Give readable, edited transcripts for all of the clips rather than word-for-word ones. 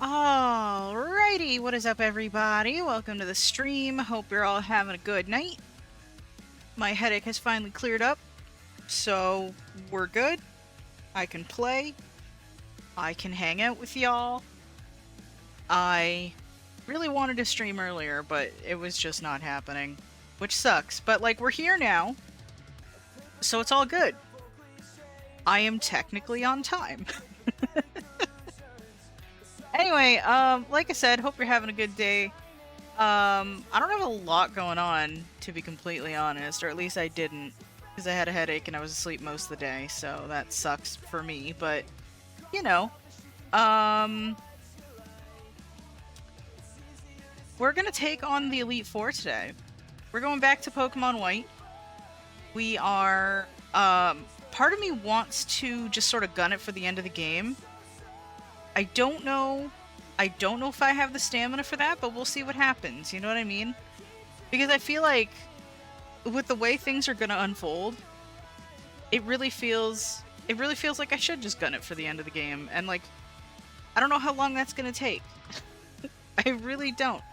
Alrighty, what is up everybody? Welcome to the stream. Hope you're all having a good night. My headache has finally cleared up, so we're good. I can play. I can hang out with y'all. I really wanted to stream earlier, but it was just not happening, which sucks. But like, we're here now, so it's all good. I am technically on time. Anyway, like I said, hope you're having a good day. I don't have a lot going on, to be completely honest, or at least I didn't, because I had a headache and I was asleep most of the day, so that sucks for me, but, you know, we're gonna take on the Elite Four today. We're going back to Pokemon White. We are, part of me wants to just sort of gun it for the end of the game. I don't know if I have the stamina for that, but we'll see what happens, you know what I mean? Because I feel like, with the way things are gonna unfold, it really feels like I should just gun it for the end of the game, and like, I don't know how long that's gonna take. I really don't.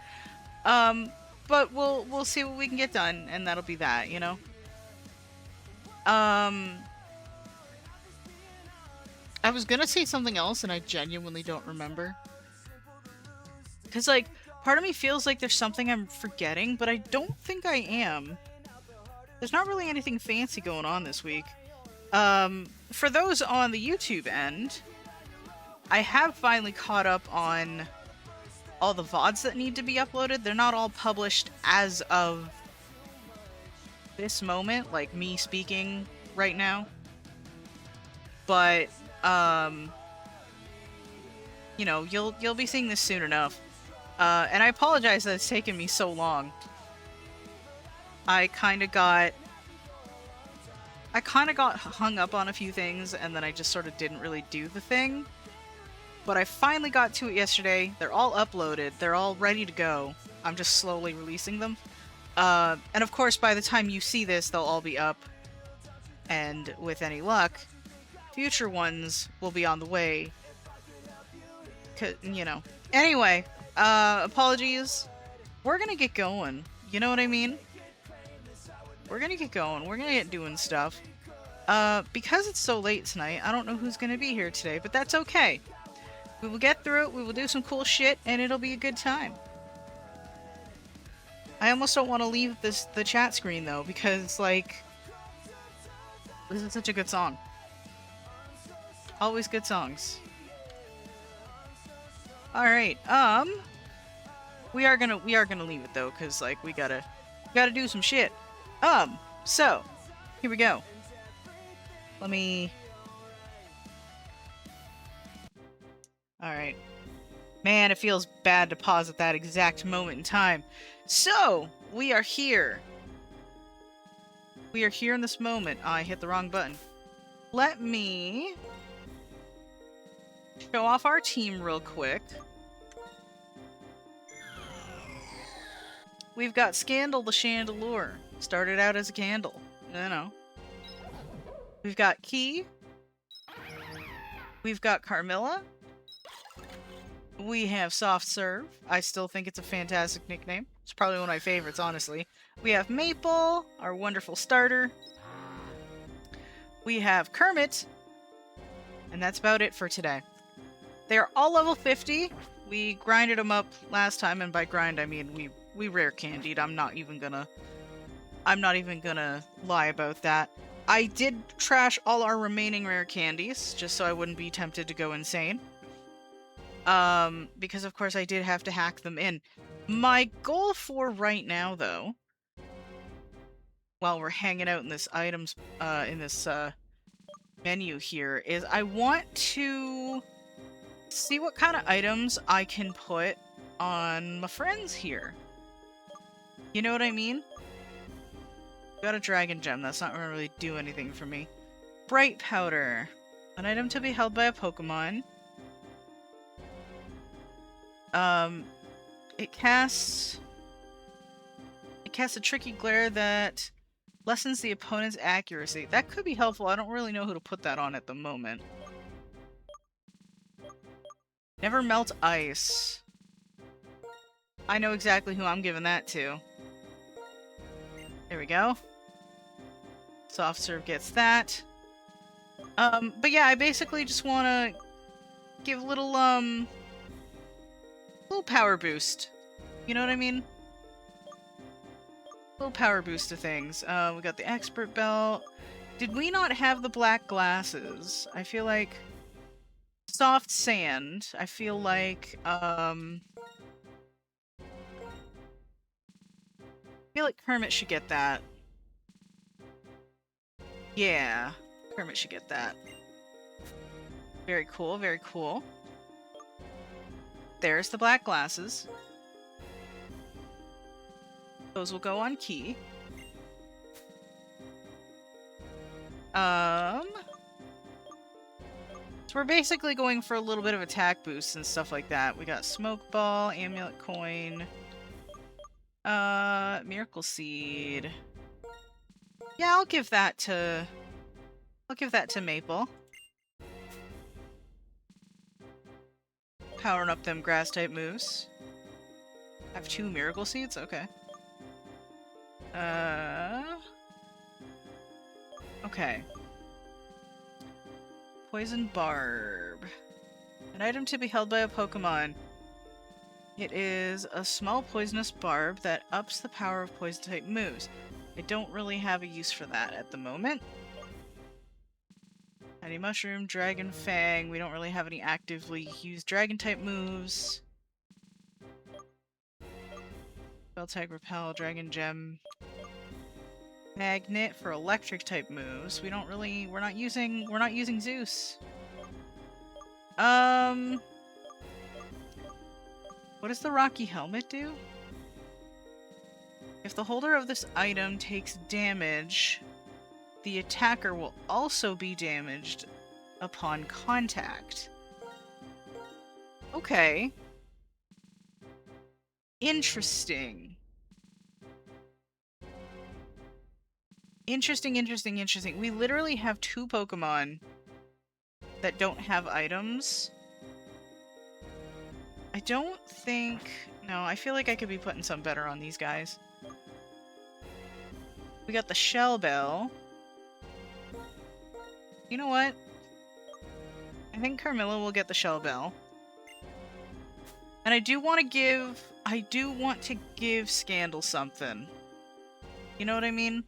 But we'll see what we can get done, and that'll be that, you know? I was gonna say something else, and I genuinely don't remember. Because, like, part of me feels like there's something I'm forgetting, but I don't think I am. There's not really anything fancy going on this week. For those on the YouTube end, I have finally caught up on all the VODs that need to be uploaded. They're not all published as of this moment, like me speaking right now. But, you know, you'll be seeing this soon enough. And I apologize that it's taken me so long. I kind of got hung up on a few things, and then I just sort of didn't really do the thing. But I finally got to it yesterday. They're all uploaded. They're all ready to go. I'm just slowly releasing them. And of course, by the time you see this, they'll all be up. And with any luck, future ones will be on the way. 'Cause, you know. Anyway, apologies. We're gonna get going. You know what I mean? We're gonna get going. We're gonna get doing stuff. Because it's so late tonight, I don't know who's gonna be here today, but that's okay. We will get through it, we will do some cool shit, and it'll be a good time. I almost don't want to leave the chat screen, though, because, like, this is such a good song. Always good songs. Alright, we are gonna leave it, though, because, like, we gotta do some shit. So, here we go. Let me... Alright. Man, it feels bad to pause at that exact moment in time. So, we are here. We are here in this moment. I hit the wrong button. Let me show off our team real quick. We've got Scandal the Chandelure. Started out as a candle. You know. We've got Key. We've got Carmilla. We have Soft Serve. I still think it's a fantastic nickname. It's probably one of my favorites, honestly. We have Maple, our wonderful starter. We have Kermit. And that's about it for today. They are all level 50. We grinded them up last time, and by grind I mean we rare candied. I'm not even gonna lie about that. I did trash all our remaining rare candies, just so I wouldn't be tempted to go insane. Because of course I did have to hack them in. My goal for right now, though, while we're hanging out in this items, menu here, is I want to see what kind of items I can put on my friends here. You know what I mean? Got a dragon gem. That's not gonna really do anything for me. Bright powder. An item to be held by a Pokemon. It casts a tricky glare that lessens the opponent's accuracy. That could be helpful. I don't really know who to put that on at the moment. Never melt ice. I know exactly who I'm giving that to. There we go. Soft serve gets that. But yeah, I basically just want to give a little power boost. You know what I mean? Little power boost to things. We got the expert belt. Did we not have the black glasses? I feel like soft sand. I feel like Kermit should get that. Yeah, Kermit should get that. Very cool, very cool. There's the black glasses. Those will go on key. So we're basically going for a little bit of attack boosts and stuff like that. We got Smoke Ball, Amulet Coin, Miracle Seed. Yeah, I'll give that to Maple. Powering up them grass type moves. Have 2 Miracle Seeds? Okay. Okay. Poison Barb. An item to be held by a Pokemon. It is a small poisonous barb that ups the power of poison type moves. I don't really have a use for that at the moment. Honey Mushroom, Dragon Fang. We don't really have any actively used Dragon type moves. Spell Tag, Repel, Dragon Gem. Magnet for electric type moves. We're not using Zeus. What does the Rocky Helmet do? If the holder of this item takes damage, the attacker will also be damaged upon contact. Okay. Interesting. Interesting. We literally have 2 Pokemon that don't have items. I don't think... No, I feel like I could be putting some better on these guys. We got the Shell Bell. You know what? I think Carmilla will get the Shell Bell. And I do want to give Scandal something. You know what I mean?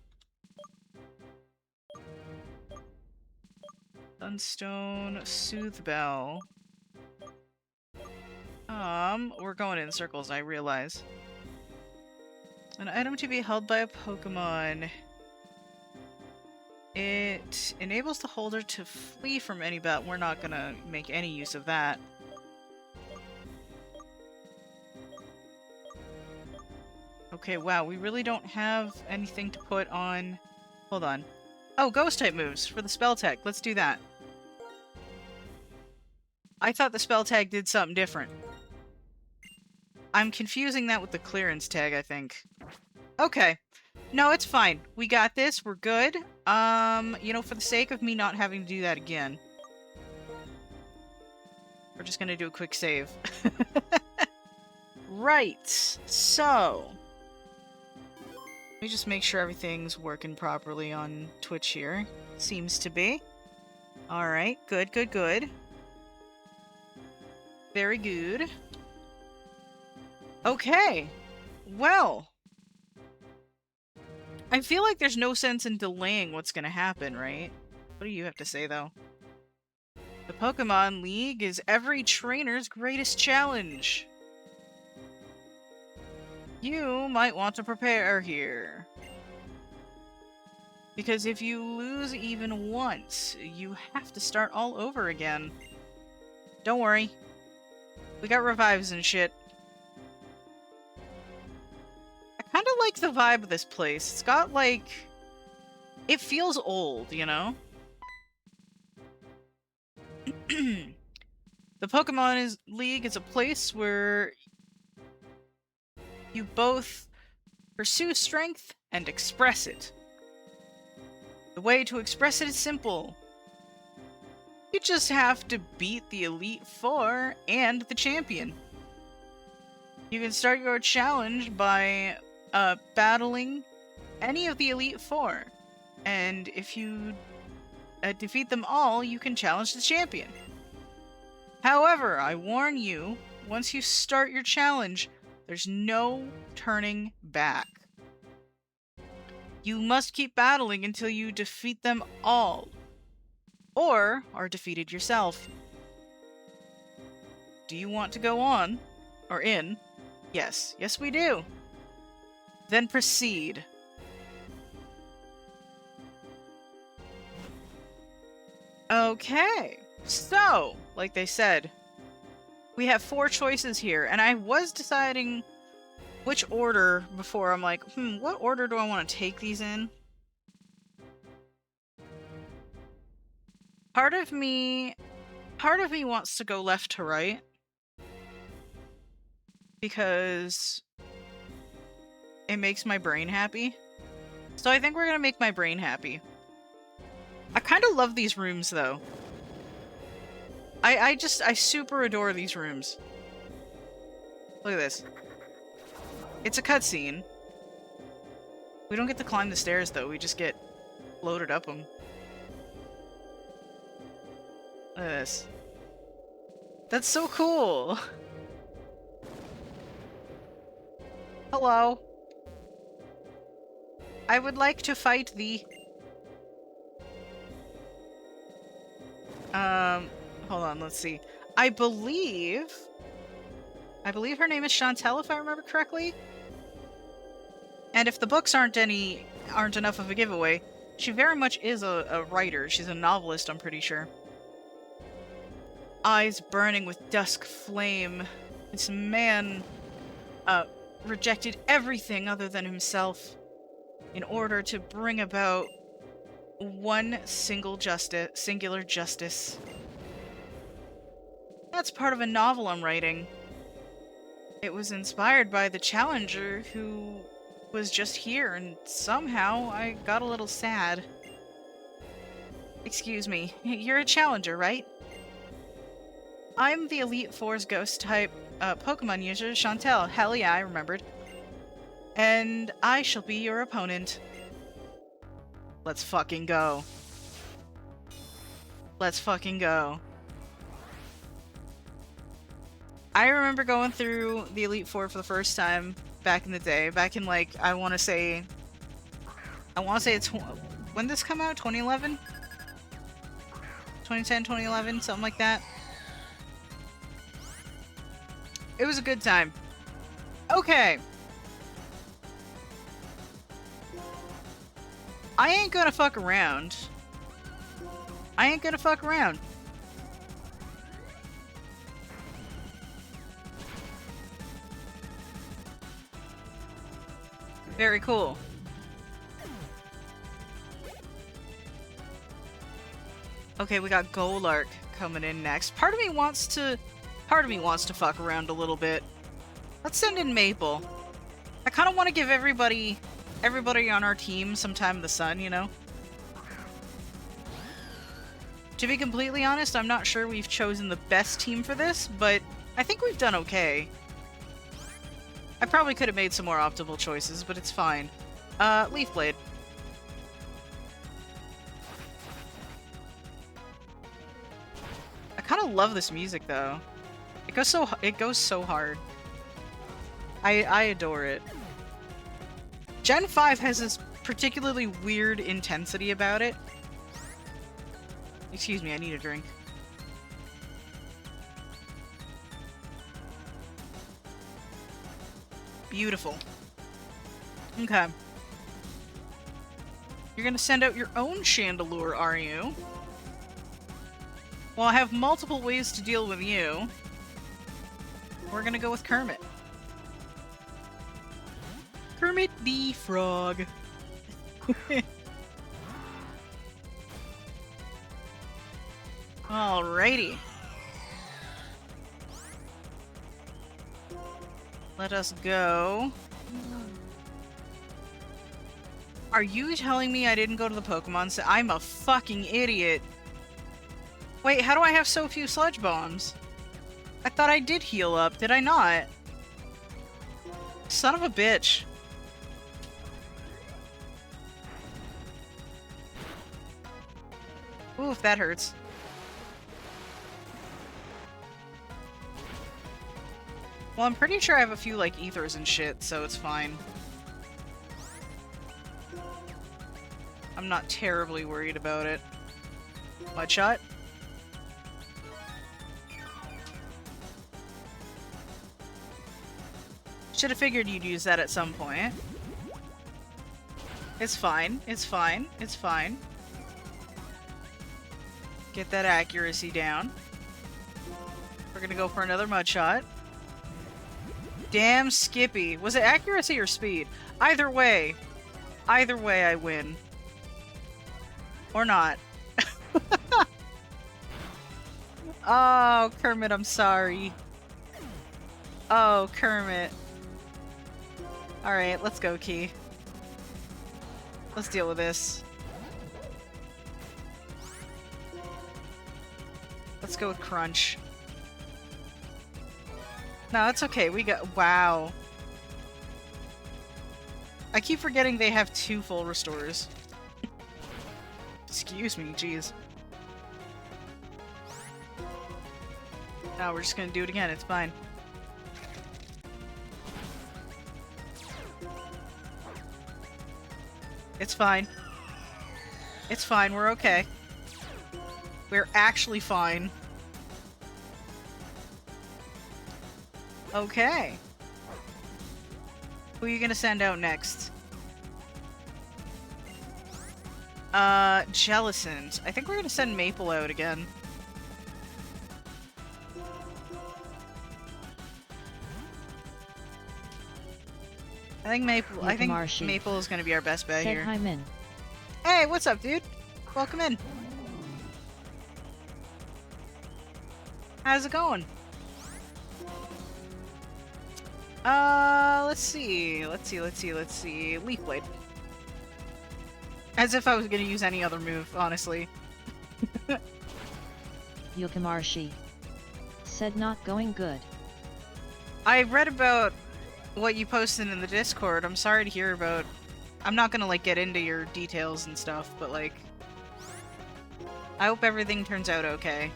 Sunstone, Soothe Bell. We're going in circles, I realize. An item to be held by a Pokemon. It enables the holder to flee from any battle. We're not gonna make any use of that. Okay, wow, we really don't have anything to put on... Hold on. Oh, Ghost-type moves for the spell tag. Let's do that. I thought the spell tag did something different. I'm confusing that with the clearance tag, I think. Okay. No, it's fine. We got this. We're good. You know, for the sake of me not having to do that again, we're just gonna do a quick save. Right. So... let me just make sure everything's working properly on Twitch here. Seems to be. Alright, good. Very good. Okay. Well. I feel like there's no sense in delaying what's gonna happen, right? What do you have to say, though? The Pokemon League is every trainer's greatest challenge. You might want to prepare here. Because if you lose even once, you have to start all over again. Don't worry. We got revives and shit. I kind of like the vibe of this place. It's got, like... it feels old, you know? The Pokemon League is a place where you both pursue strength and express it. The way to express it is simple. You just have to beat the Elite Four and the champion. You can start your challenge by battling any of the Elite Four. And if you defeat them all, you can challenge the champion. However, I warn you, once you start your challenge, there's no turning back. You must keep battling until you defeat them all, or are defeated yourself. Do you want to go on? Or in? Yes. Yes, we do. Then proceed. Okay. So, like they said, we have 4 choices here, and I was deciding which order before. I'm like, what order do I want to take these in? Part of me wants to go left to right, because it makes my brain happy. So I think we're gonna make my brain happy. I kind of love these rooms, though. I super adore these rooms. Look at this. It's a cutscene. We don't get to climb the stairs, though. We just get loaded up them. Look at this. That's so cool! Hello. I would like to fight thee. Hold on, let's see. I believe her name is Chantel, if I remember correctly. And if the books aren't enough of a giveaway, she very much is a writer. She's a novelist, I'm pretty sure. Eyes burning with dusk flame. This man, rejected everything other than himself in order to bring about one singular justice. That's part of a novel I'm writing. It was inspired by the challenger who was just here, and somehow I got a little sad. Excuse me, you're a challenger, right? I'm the Elite Four's ghost-type Pokemon user, Chantel. Hell yeah, I remembered. And I shall be your opponent. Let's fucking go. Let's fucking go. I remember going through the Elite Four for the first time back in the day. Back in, like, I want to say it's... When did this come out? 2011? 2010, 2011, something like that. It was a good time. Okay. I ain't gonna fuck around. I ain't gonna fuck around. Very cool. Okay, we got Golark coming in next. Part of me wants to fuck around a little bit. Let's send in Maple. I kind of want to give everybody on our team some time in the sun, you know? To be completely honest, I'm not sure we've chosen the best team for this, but I think we've done okay. I probably could have made some more optimal choices, but it's fine. Leaf Blade. I kind of love this music, though. It goes so hard. I adore it. Gen 5 has this particularly weird intensity about it. Excuse me, I need a drink. Beautiful. Okay. You're gonna send out your own Chandelure, are you? Well, I have multiple ways to deal with you. We're gonna go with Kermit. Kermit the Frog. Alrighty. Let us go. Are you telling me I didn't go to the Pokemon Center? I'm a fucking idiot. Wait, how do I have so few sludge bombs? I thought I did heal up, did I not? Son of a bitch. Oof, that hurts. Well, I'm pretty sure I have a few, like, ethers and shit, so it's fine. I'm not terribly worried about it. Mud shot? Should have figured you'd use that at some point. It's fine. It's fine. It's fine. Get that accuracy down. We're gonna go for another mud shot. Damn Skippy. Was it accuracy or speed? Either way. Either way, I win. Or not. Oh, Kermit, I'm sorry. Oh, Kermit. Alright, let's go, Key. Let's deal with this. Let's go with Crunch. No, it's okay. We got... Wow. I keep forgetting they have 2 full restores. Excuse me, jeez. No, we're just gonna do it again. It's fine. It's fine. It's fine. We're okay. We're actually fine. Okay. Who are you gonna send out next? Jellicent. I think we're gonna send Maple out again. I think Maple is gonna be our best bet here. Hi, Min. Hey, what's up, dude? Welcome in. How's it going? Let's see. Leaf Blade. As if I was gonna use any other move, honestly. Yukimarshi. Said not going good. I read about what you posted in the Discord. I'm sorry to hear about... I'm not gonna, like, get into your details and stuff, but, like... I hope everything turns out okay.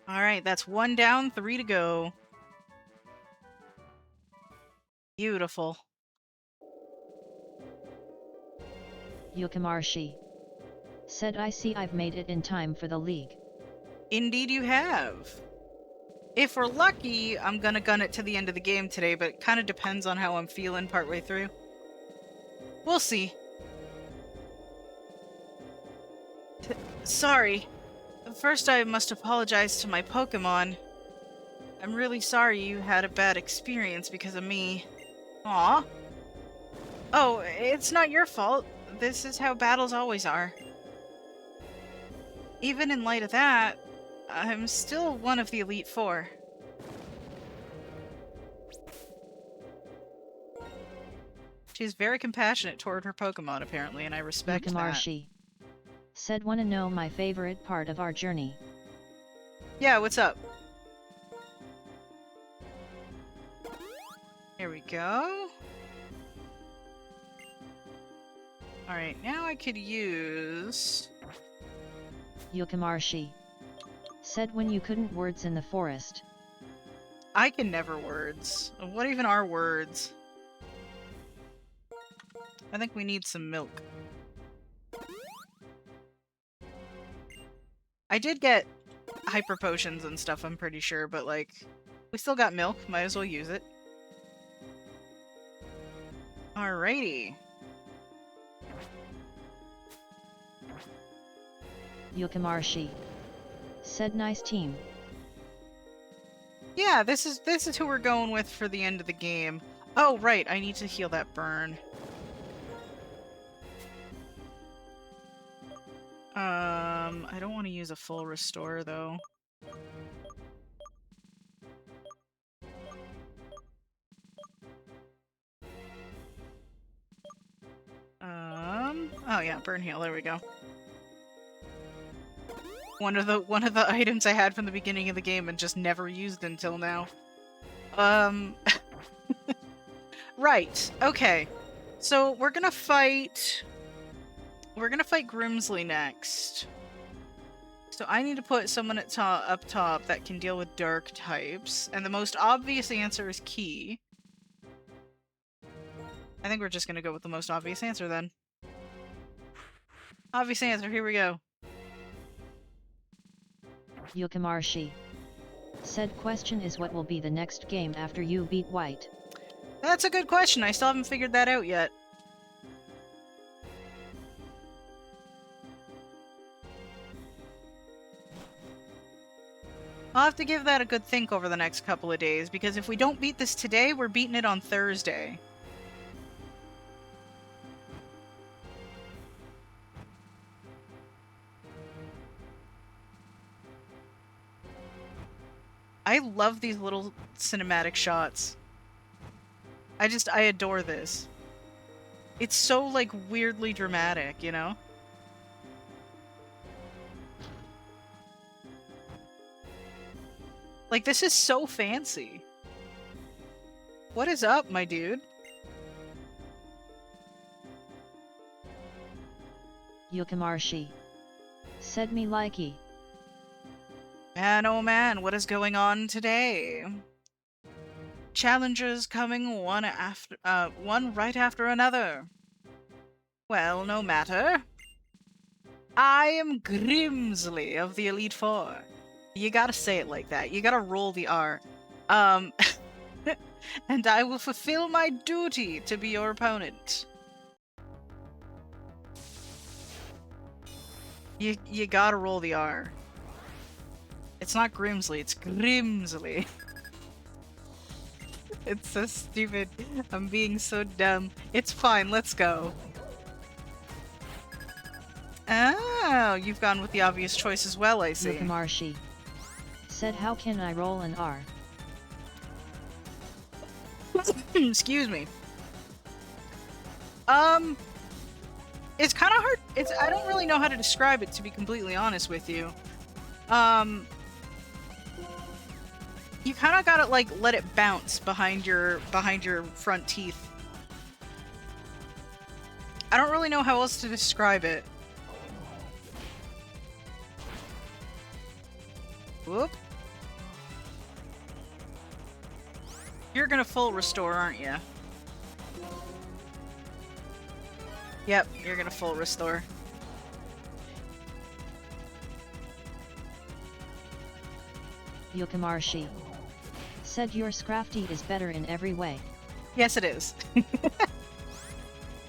Alright, that's 1 down, 3 to go. Beautiful. Yukimarshi. Said I see I've made it in time for the league. Indeed you have. If we're lucky, I'm gonna gun it to the end of the game today, but it kind of depends on how I'm feeling partway through. We'll see. Sorry. First, I must apologize to my Pokémon. I'm really sorry you had a bad experience because of me. Aw. Oh, it's not your fault. This is how battles always are. Even in light of that, I'm still one of the Elite Four. She's very compassionate toward her Pokémon, apparently, and I respect that. Said wanna know my favorite part of our journey. Yeah, what's up? Here we go. Alright, now I could use... Yukimarshi. Said when you couldn't words in the forest. I can never words. What even are words? I think we need some milk. I did get hyper potions and stuff, I'm pretty sure, but like, we still got milk, might as well use it. Alrighty. Yukimarshi. Said nice team. Yeah, this is who we're going with for the end of the game. Oh, right, I need to heal that burn. I don't want to use a full restore, though. Oh yeah, burn heal, there we go. One of the items I had from the beginning of the game and just never used until now. Right, okay. So we're gonna fight Grimsley next. So I need to put someone up top that can deal with dark types, and the most obvious answer is Key. I think we're just gonna go with the most obvious answer then. Obvious answer, here we go. Yukimarshi. Said question is what will be the next game after you beat White? That's a good question, I still haven't figured that out yet. I'll have to give that a good think over the next couple of days, because if we don't beat this today, we're beating it on Thursday. I love these little cinematic shots. I adore this. It's so, like, weirdly dramatic, you know? Like, this is so fancy. What is up, my dude? Yukimarshi. Said me likey. Man, oh man, what is going on today? Challengers coming one right after another. Well, no matter. I am Grimsley of the Elite Four. You gotta say it like that. You gotta roll the R. And I will fulfill my duty to be your opponent. You gotta roll the R. It's not Grimsley, it's Grimsley. It's so stupid. I'm being so dumb. It's fine, let's go. Oh, you've gone with the obvious choice as well, I see. Yukimarshi. Said how can I roll an R? Excuse me. It's kind of hard. I don't really know how to describe it, to be completely honest with you. You kind of gotta, like, let it bounce behind your front teeth. I don't really know how else to describe it. Whoop. You're gonna full restore, aren't you? Yep, you're gonna full restore. Yukimarshi. Said your Scrafty is better in every way. Yes, it is.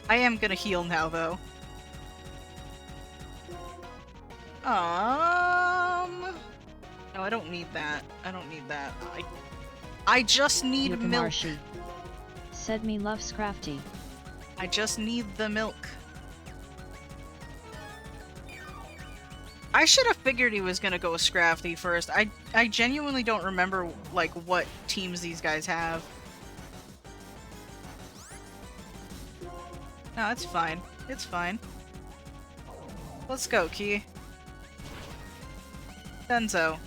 I am gonna heal now, though. No, I don't need that. I don't need that. I just need milk. Yukimarshi. Said me love Scrafty. I just need the milk. I should have figured he was gonna go with Scrafty first. I genuinely don't remember, like, what teams these guys have. No, it's fine. It's fine. Let's go, Key. Denzo.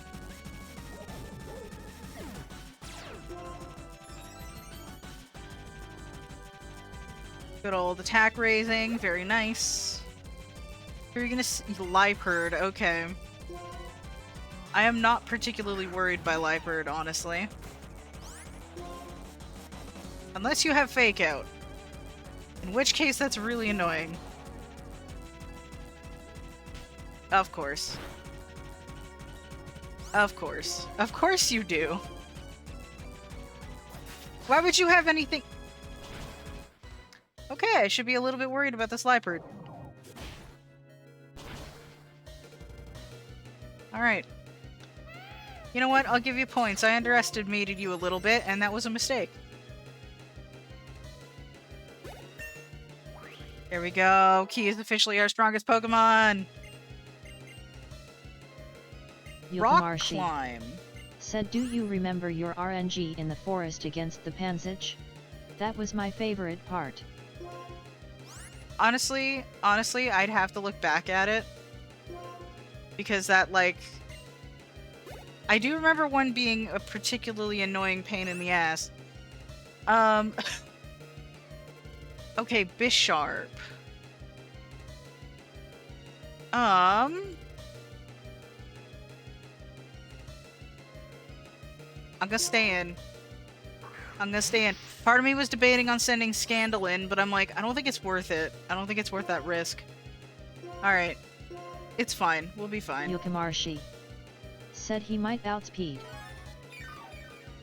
Good old attack raising, very nice. You're gonna Liepard, okay. I am not particularly worried by Liepard, honestly. Unless you have Fake Out. In which case, that's really annoying. Of course. Of course. Of course you do. Why would you have anything... Okay, I should be a little bit worried about this Liepard. Alright. You know what? I'll give you points. I underestimated you a little bit, and that was a mistake. There we go. Key is officially our strongest Pokemon. Rock Yukimarshi climb. said, do you remember your RNG in the forest against the Panzich? That was my favorite part. Honestly, I'd have to look back at it. Because that, like... I do remember one being a particularly annoying pain in the ass. Okay, Bisharp. I'm gonna stay in. Part of me was debating on sending Scandal in, but I'm like, I don't think it's worth it. I don't think it's worth that risk. Alright. It's fine. We'll be fine. Yukimarshi said he might outspeed.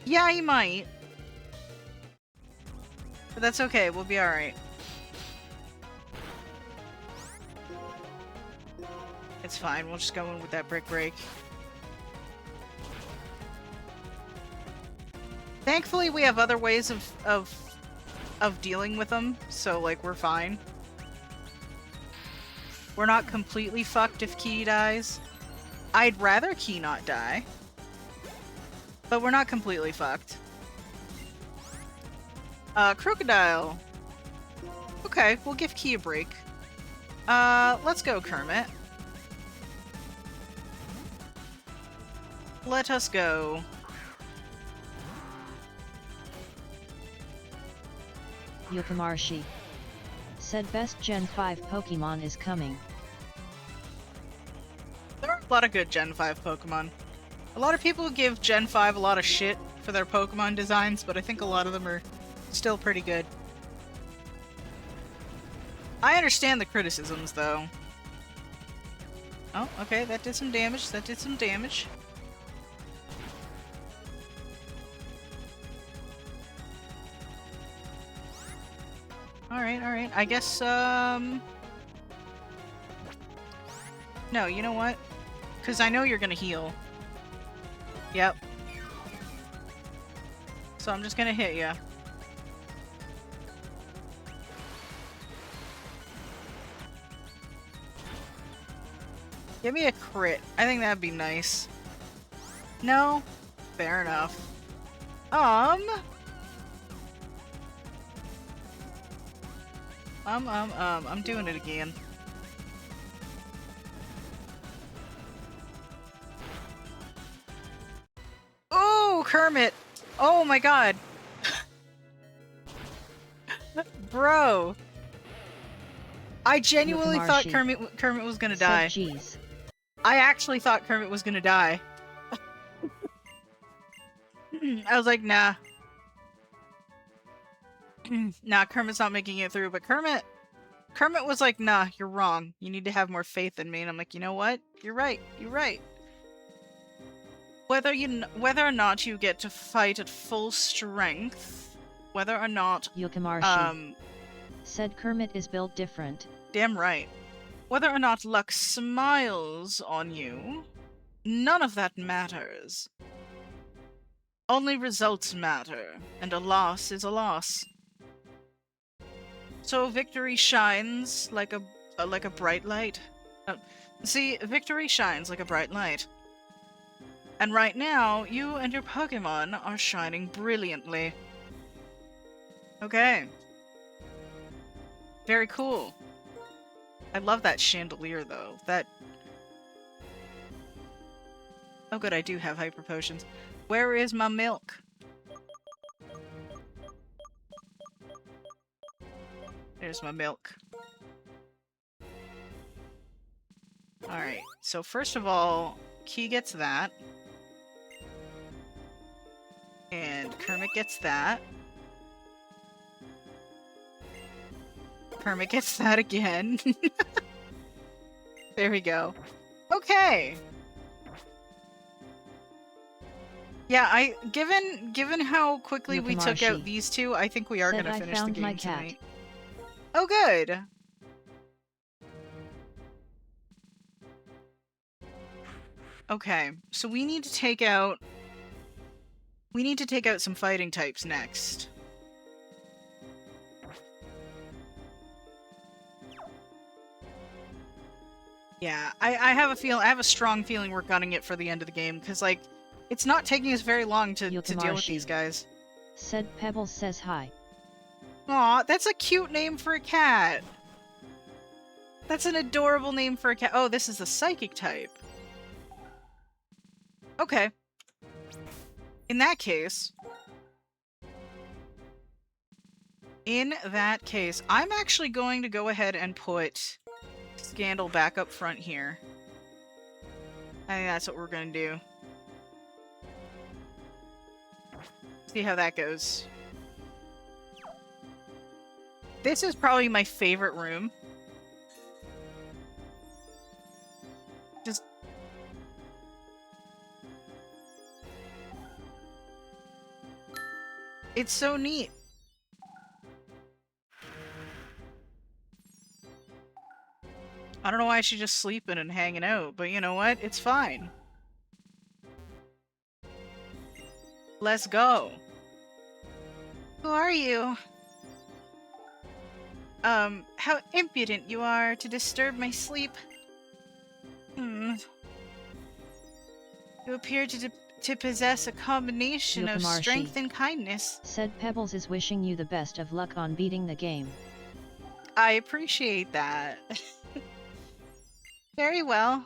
Yeah, he might. But that's okay. We'll be alright. It's fine. We'll just go in with that Brick Break. Thankfully, we have other ways of dealing with them, so, like, we're fine. We're not completely fucked if Key dies. I'd rather Key not die. But we're not completely fucked. Crocodile. Okay, we'll give Key a break. Let's go, Kermit. Let us go. Yukimarshi said best Gen 5 Pokemon is coming. There are a lot of good Gen 5 Pokemon. A lot of people give Gen 5 a lot of shit for their Pokemon designs, but I think a lot of them are still pretty good. I understand the criticisms, though. Oh, okay, that did some damage. Alright. I guess, no, you know what? Because I know you're gonna heal. Yep. So I'm just gonna hit ya. Give me a crit. I think that'd be nice. No? Fair enough. I'm doing it again. Oh, Kermit! Oh my god! Bro! I genuinely thought Kermit was gonna die. Jeez. I actually thought Kermit was gonna die. I was like, nah. Nah, Kermit's not making it through, but Kermit was like, nah, you're wrong. You need to have more faith in me. And I'm like, you know what? You're right. Whether or not you get to fight at full strength, whether or not Yukimarshi said Kermit is built different. Damn right. Whether or not luck smiles on you, none of that matters. Only results matter, and a loss is a loss. So victory shines like a bright light. See, victory shines like a bright light. And right now, you and your Pokémon are shining brilliantly. Okay. Very cool. I love that chandelier, though. Oh good, I do have hyper potions. Where is my milk? There's my milk. Alright, so first of all, Key gets that. And Kermit gets that. Kermit gets that again. There we go. Okay! Yeah, given how quickly we took out these two, I think we are gonna finish the game tonight. Oh, good! Okay, so we need to take out some fighting types next. Yeah, I have a I have a strong feeling we're gunning it for the end of the game, because, like, it's not taking us very long to deal with these guys. Said Pebbles says hi. Aw, that's a cute name for a cat! That's an adorable name for a cat. Oh, this is the psychic type. Okay. In that case, I'm actually going to go ahead and put Scandal back up front here. I think that's what we're gonna do. See how that goes. This is probably my favorite room. Just... It's so neat. I don't know why she's just sleeping and hanging out, but you know what? It's fine. Let's go. Who are you? How impudent you are to disturb my sleep. You appear to possess a combination of strength and kindness. Said Pebbles is wishing you the best of luck on beating the game. I appreciate that. Very well.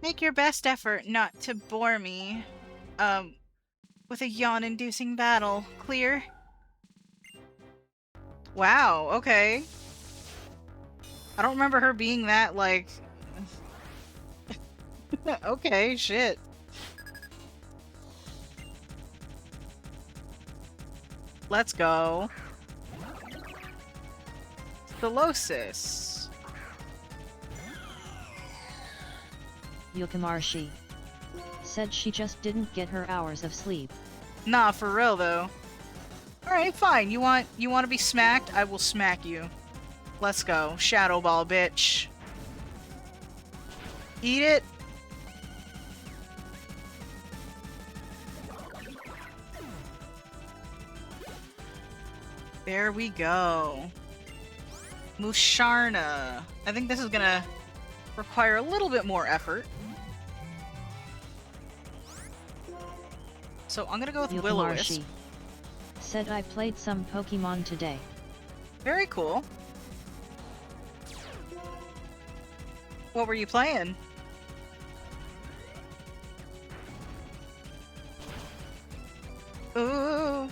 Make your best effort not to bore me, with a yawn-inducing battle. Clear? Wow, okay. I don't remember her being that, like... okay, shit. Let's go. Sclerosis. Yukimarshi said she just didn't get her hours of sleep. Nah, for real though. Alright, fine. You want to be smacked? I will smack you. Let's go. Shadow Ball, bitch. Eat it. There we go. Musharna. I think this is gonna require a little bit more effort. So I'm gonna go with Will-O-Wisp. Said I played some Pokemon today. Very cool. What were you playing? Ooh.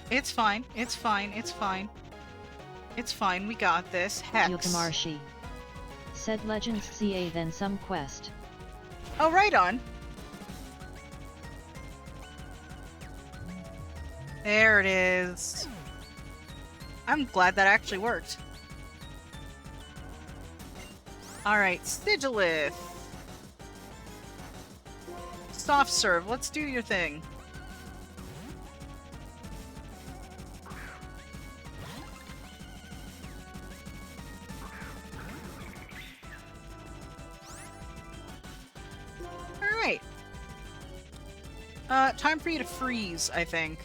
It's fine. It's fine. It's fine. It's fine. We got this. Hex. Yukimarshi said Legends CA then some quest. Oh, right on. There it is. I'm glad that actually worked. Alright, Sigilith. Soft serve, let's do your thing. Alright. Time for you to freeze, I think.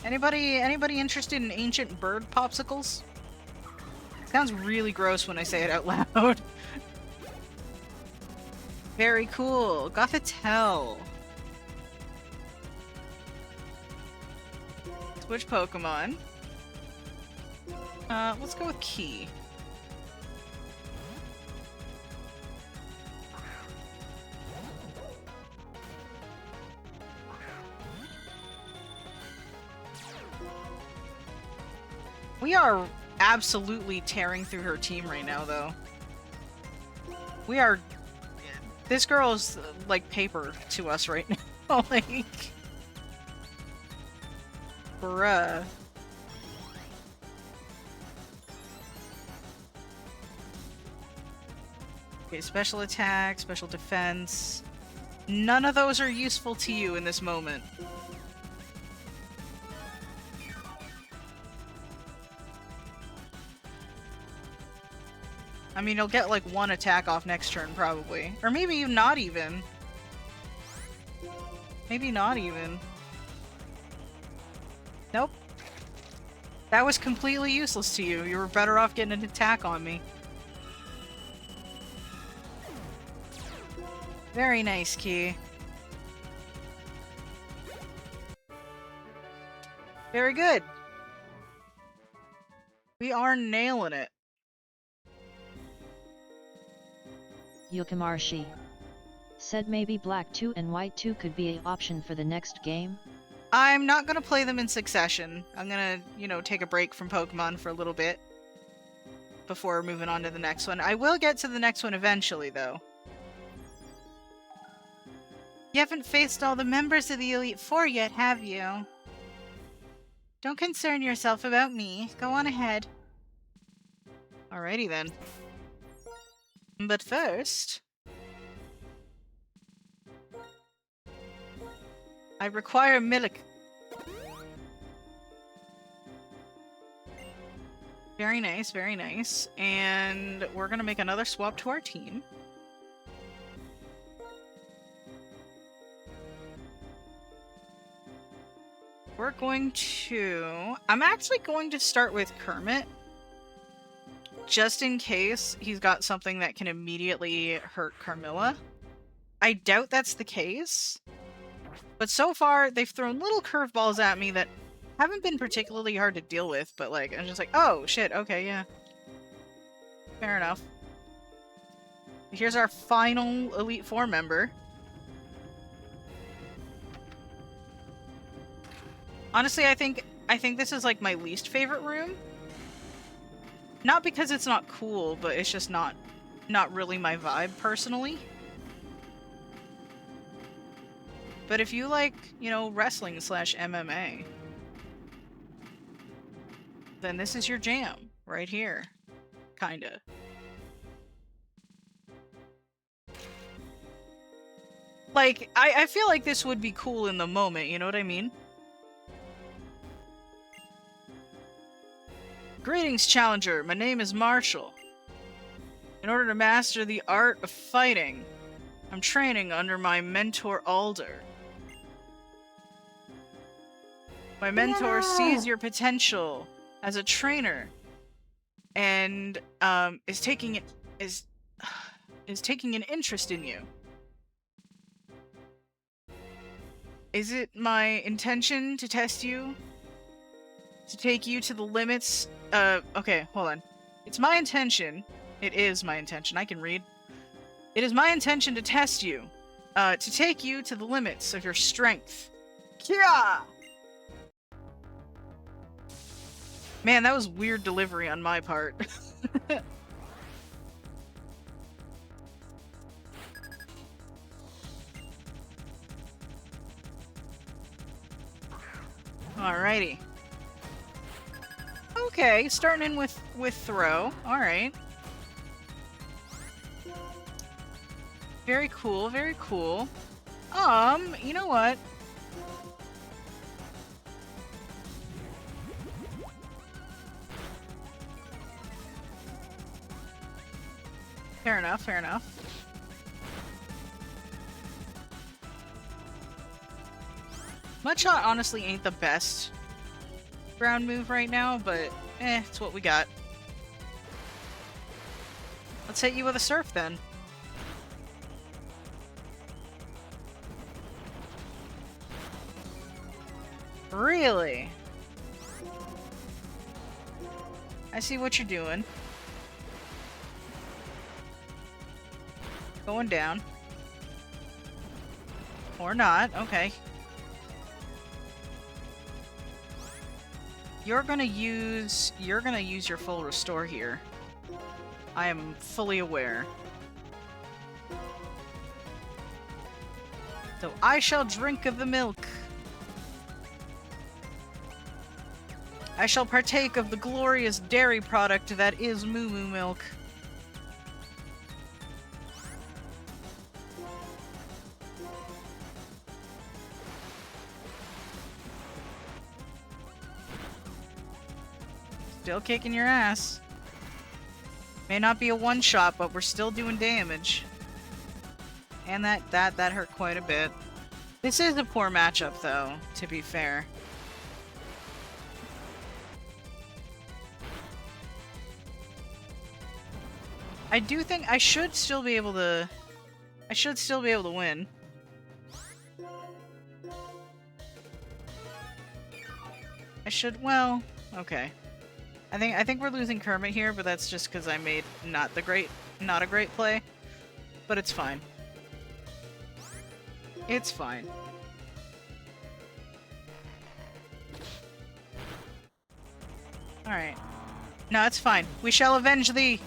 Anybody interested in ancient bird popsicles? Sounds really gross when I say it out loud. Very cool. Gothitelle. Switch Pokemon. Let's go with Key. We are absolutely tearing through her team right now, though. We are... This girl is, like, paper to us right now. Like... Bruh. Okay, special attack, special defense. None of those are useful to you in this moment. I mean, you'll get like one attack off next turn, probably. Or maybe not even. Maybe not even. That was completely useless to you. You were better off getting an attack on me. Very nice, Key. Very good. We are nailing it. Yukamarshi said maybe black 2 and white 2 could be an option for the next game. I'm not gonna play them in succession. I'm gonna, you know, take a break from Pokemon for a little bit before moving on to the next one. I will get to the next one eventually, though. You haven't faced all the members of the Elite Four yet, have you? Don't concern yourself about me. Go on ahead. Alrighty then. But first, I require milk. Very nice, very nice. And we're gonna make another swap to our team. We're going to... I'm actually going to start with Kermit. Just in case he's got something that can immediately hurt Carmilla. I doubt that's the case. But so far, they've thrown little curveballs at me that haven't been particularly hard to deal with. But like, I'm just like, oh shit, okay, yeah. Fair enough. Here's our final Elite Four member. Honestly, I think this is like my least favorite room. Not because it's not cool, but it's just not really my vibe personally. But if you like, you know, wrestling / MMA, then this is your jam right here. Kinda. Like, I feel like this would be cool in the moment, you know what I mean? Greetings, Challenger. My name is Marshall. In order to master the art of fighting, I'm training under my mentor, Alder. My mentor sees your potential as a trainer and is taking an interest in you. Is it my intention to test you? To take you to the limits? Okay, hold on. It's my intention. It is my intention. I can read. It is my intention to test you. To take you to the limits of your strength. Kia! Man, that was weird delivery on my part. Alrighty. Okay, starting in with throw. Alright. Very cool, very cool. You know what? Fair enough, fair enough. Mudshot honestly ain't the best ground move right now, but it's what we got. Let's hit you with a surf then. Really? I see what you're doing. Going down. Or not, okay. You're gonna use your full restore here. I am fully aware. So I shall drink of the milk. I shall partake of the glorious dairy product that is Moo Moo milk. Still kicking your ass. May not be a one-shot, but we're still doing damage. And that hurt quite a bit. This is a poor matchup, though, to be fair. I do think I should still be able to... I should still be able to win. I should... Well, okay. I think we're losing Kermit here, but that's just because I made not a great play. But it's fine. It's fine. Alright. No, it's fine. We shall avenge thee!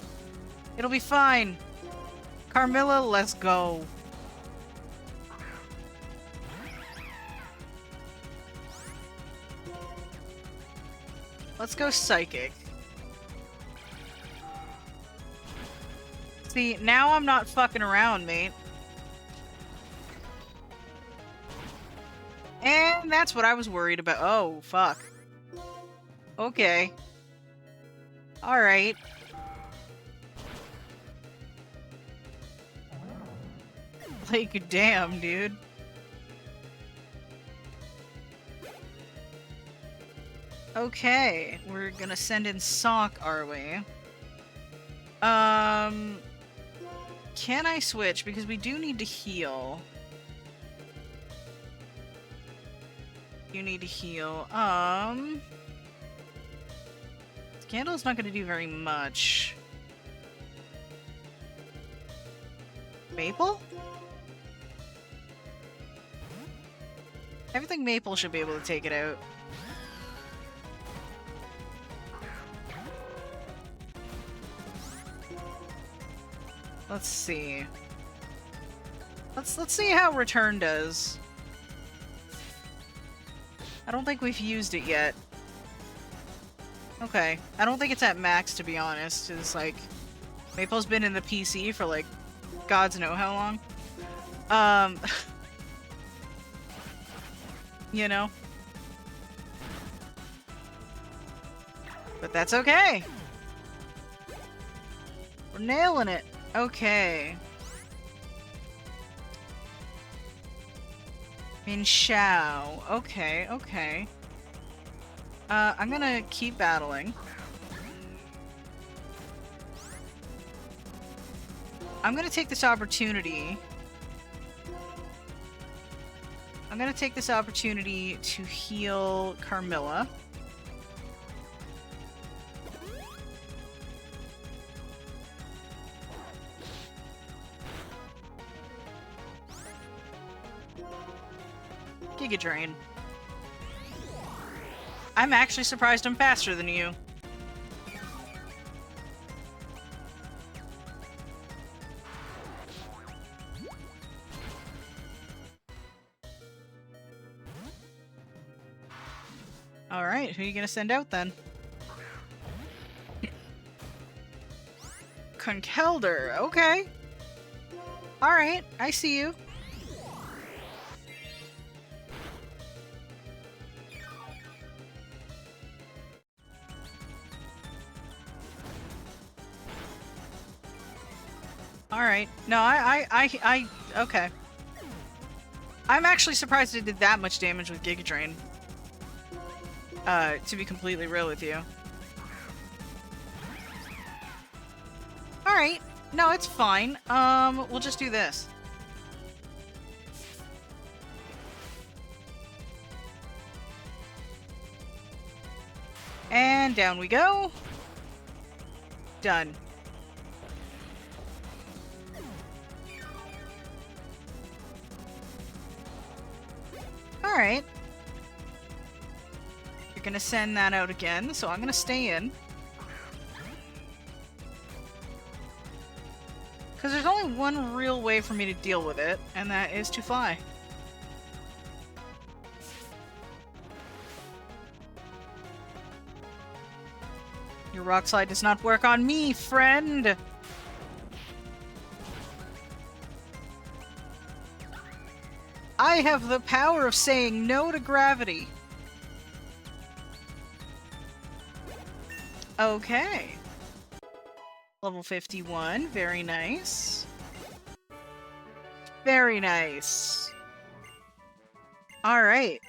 It'll be fine! Carmilla, let's go! Let's go Psychic. See, now I'm not fucking around, mate. And that's what I was worried about. Oh, fuck. Okay. Alright. Like, damn, dude. Okay, we're gonna send in Sock, are we? Can I switch? Because we do need to heal. You need to heal. Scandal's not gonna do very much. Maple? I think Maple should be able to take it out. Let's see. Let's see how Return does. I don't think we've used it yet. Okay. I don't think it's at max, to be honest. It's like... Maple's been in the PC for, like, gods know how long. You know? But that's okay! We're nailing it! Okay. Minshao. Okay, okay. I'm gonna keep battling. I'm gonna take this opportunity. I'm gonna take this opportunity to heal Carmilla. Giga Drain. I'm actually surprised I'm faster than you. Alright, who are you gonna send out then? Conkelder, okay. Alright, I see you. Alright. No, okay. I'm actually surprised it did that much damage with Giga Drain. To be completely real with you. Alright. No, it's fine. We'll just do this. And down we go. Done. Alright. You're gonna send that out again, so I'm gonna stay in. Because there's only one real way for me to deal with it, and that is to fly. Your rock slide does not work on me, friend! I have the power of saying no to gravity. Okay. Level 51, very nice. Very nice. Alright.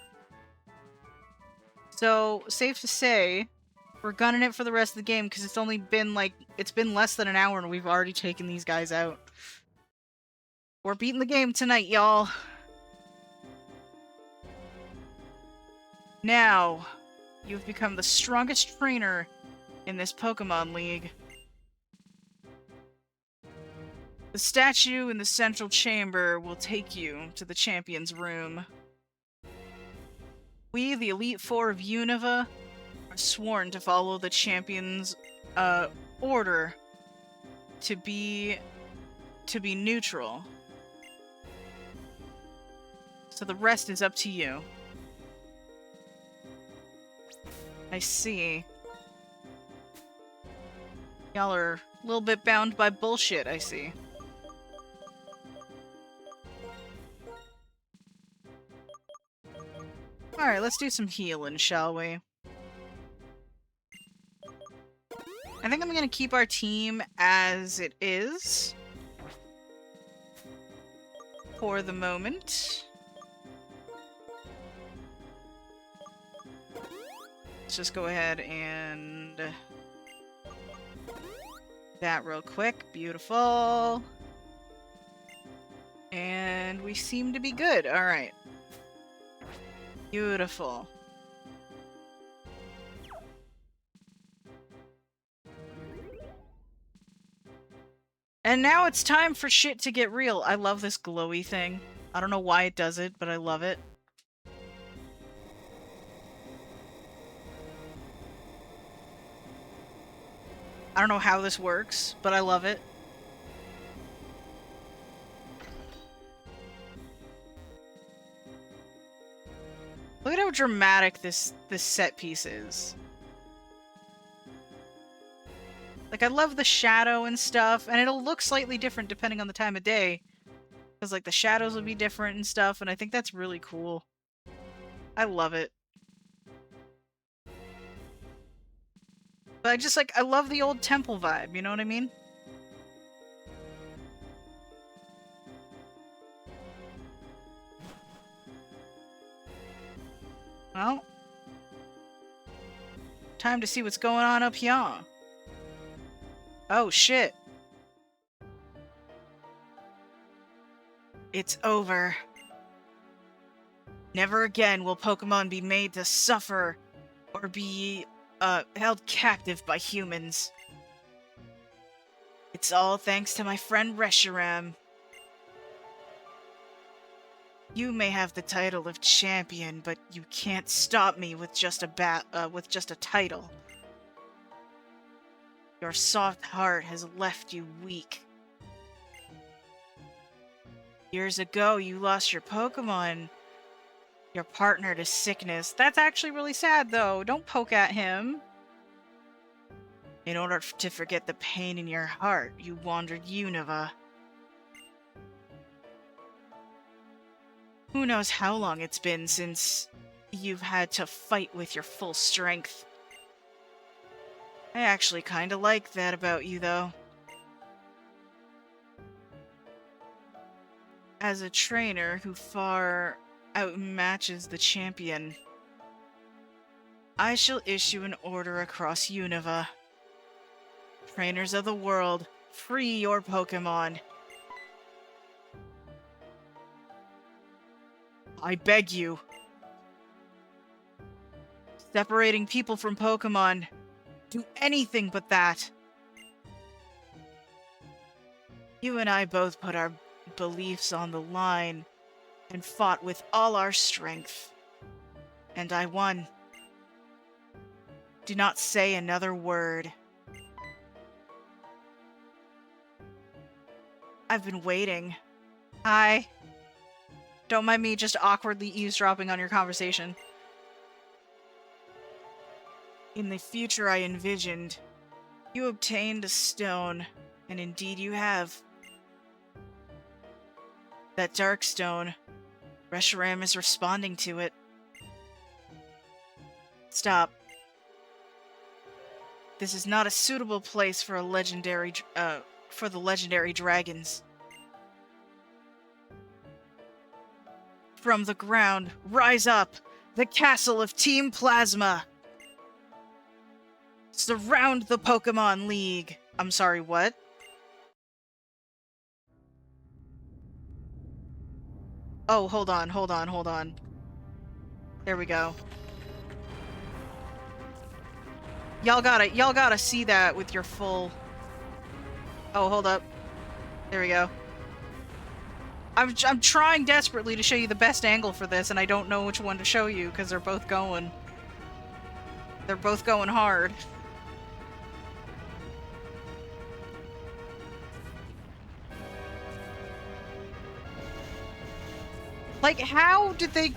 So, safe to say, We're gunning it for the rest of the game because it's only been like, it's been less than an hour and we've already taken these guys out. We're beating the game tonight, y'all. Now, you've become the strongest trainer in this Pokemon League. The statue in the central chamber will take you to the champion's room. We, the Elite Four of Unova, are sworn to follow the champion's order to be neutral. So the rest is up to you. I see. Y'all are a little bit bound by bullshit, I see. Alright, let's do some healing, shall we? I think I'm gonna keep our team as it is. For the moment. Let's just go ahead and... that real quick. Beautiful. And we seem to be good. Alright. Beautiful. And now it's time for shit to get real. I love this glowy thing. I don't know why it does it, but I love it. I don't know how this works, but I love it. Look at how dramatic this set piece is. Like, I love the shadow and stuff, and it'll look slightly different depending on the time of day. Because, like, the shadows will be different and stuff, and I think that's really cool. I love it. But I just, like, I love the old temple vibe, you know what I mean? Well, time to see what's going on up here. Oh, shit. It's over. Never again will Pokemon be made to suffer or be, held captive by humans. It's all thanks to my friend Reshiram. You may have the title of champion, but you can't stop me with just a title. Your soft heart has left you weak. Years ago, you lost your Pokemon, your partner to sickness. That's actually really sad, though. Don't poke at him. In order to forget the pain in your heart, you wandered Unova. Who knows how long it's been since you've had to fight with your full strength. I actually kinda like that about you, though. As a trainer who far outmatches the champion, I shall issue an order across Unova. Trainers of the world, free your Pokémon. I beg you. Separating people from Pokémon. Do anything but that. You and I both put our beliefs on the line and fought with all our strength. And I won. Do not say another word. I've been waiting. Hi. Don't mind me just awkwardly eavesdropping on your conversation. In the future I envisioned, you obtained a stone, and indeed you have. That dark stone, Reshiram is responding to it. Stop. This is not a suitable place for the legendary dragons. From the ground, rise up! The castle of Team Plasma! Surround the Pokemon League! I'm sorry, what? Oh, hold on, hold on, hold on. There we go. Y'all gotta see that with your full... Oh, hold up. There we go. I'm trying desperately to show you the best angle for this, and I don't know which one to show you, because they're both going. They're both going hard. Like, how did they...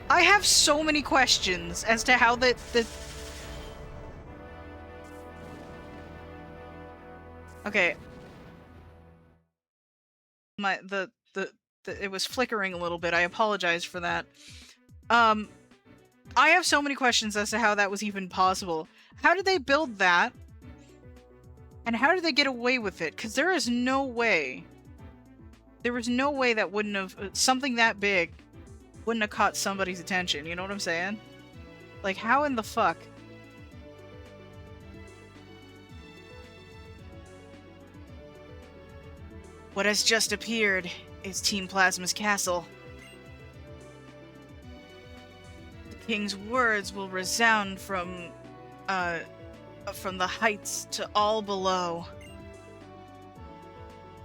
I have so many questions as to how the... Okay. It was flickering a little bit. I apologize for that. I have so many questions as to how that was even possible. How did they build that? And how did they get away with it? Because there is no way... There was no way that wouldn't have... Something that big wouldn't have caught somebody's attention, you know what I'm saying? Like, how in the fuck? What has just appeared is Team Plasma's castle. The king's words will resound from the heights to all below.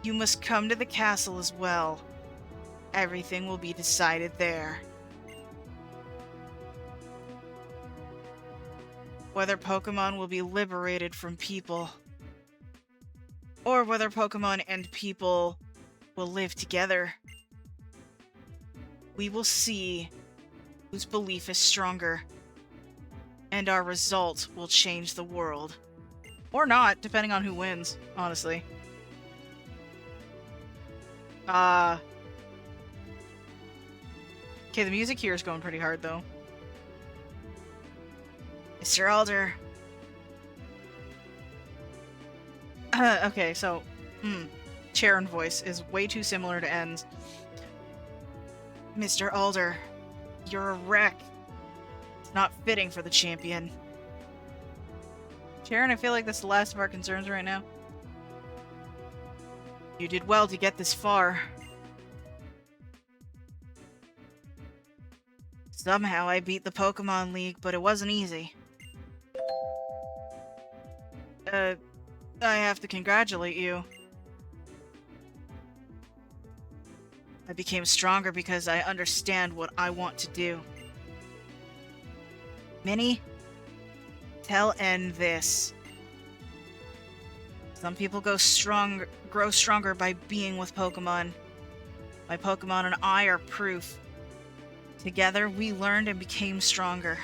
You must come to the castle as well. Everything will be decided there. Whether Pokemon will be liberated from people, or whether Pokemon and people will live together. We will see whose belief is stronger, and our result will change the world. Or not, depending on who wins, honestly. Okay, the music here is going pretty hard, though. Mr. Alder. Okay, so... Charon voice is way too similar to N's. Mr. Alder, you're a wreck. It's not fitting for the champion. Charon, I feel like that's the last of our concerns right now. You did well to get this far. Somehow I beat the Pokemon League, but it wasn't easy. I have to congratulate you. I became stronger because I understand what I want to do. Minnie, tell N this. Some people grow stronger by being with Pokemon. My Pokemon and I are proof. Together, we learned and became stronger.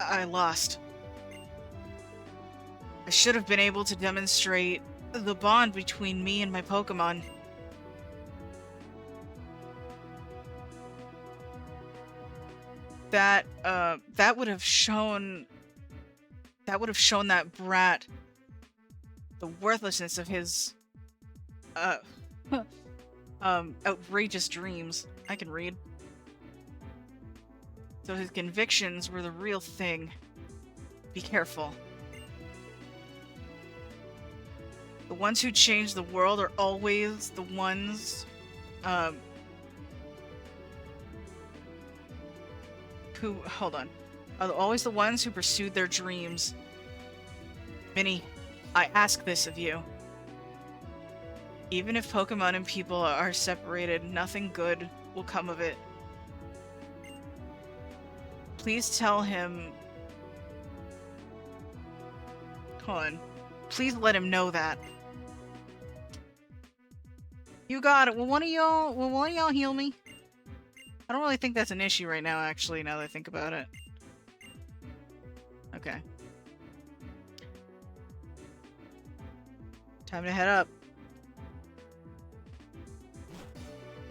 I lost. I should have been able to demonstrate the bond between me and my Pokemon. That would have shown that brat the worthlessness of his outrageous dreams. I can read. So his convictions were the real thing. Be careful. The ones who change the world are always the ones who are always the ones who pursued their dreams. Minnie, I ask this of you. Even if Pokemon and people are separated, nothing good will come of it. Please tell him... Hold on. Please let him know that. You got it. Will one of y'all heal me? I don't really think that's an issue right now, actually, now that I think about it. Okay. Time to head up.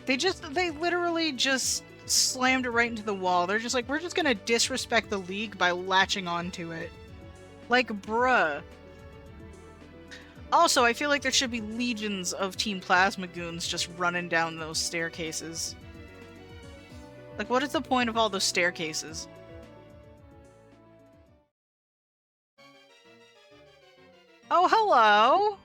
They literally just slammed it right into the wall. They're just like, we're just gonna disrespect the league by latching onto it. Like, bruh. Also, I feel like there should be legions of Team Plasma goons just running down those staircases. Like, what is the point of all those staircases? Oh, hello!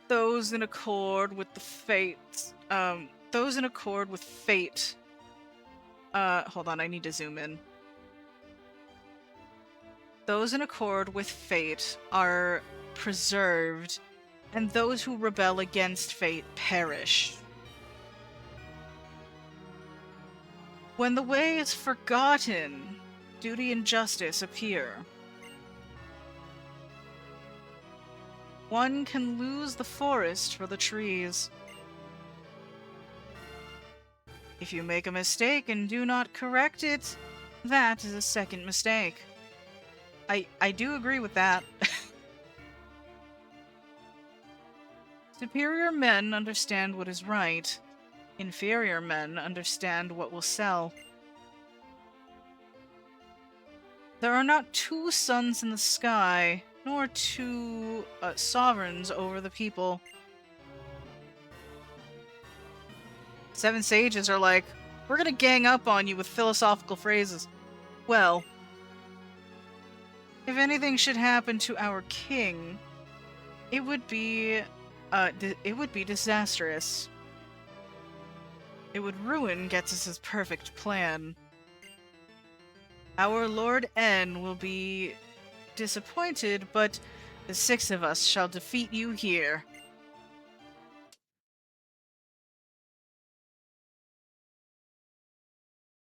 Those in accord with the fate, those in accord with fate. Hold on, I need to zoom in. Those in accord with fate are preserved, and those who rebel against fate perish. When the way is forgotten, duty and justice appear. One can lose the forest for the trees. If you make a mistake and do not correct it, that is a second mistake. I do agree with that. Superior men understand what is right. Inferior men understand what will sell. There are not two suns in the sky, nor two sovereigns over the people. Seven sages are like, we're gonna gang up on you with philosophical phrases. Well, if anything should happen to our king, it would be disastrous. It would ruin Getz's perfect plan. Our Lord N will be disappointed, but the 6 of us shall defeat you here.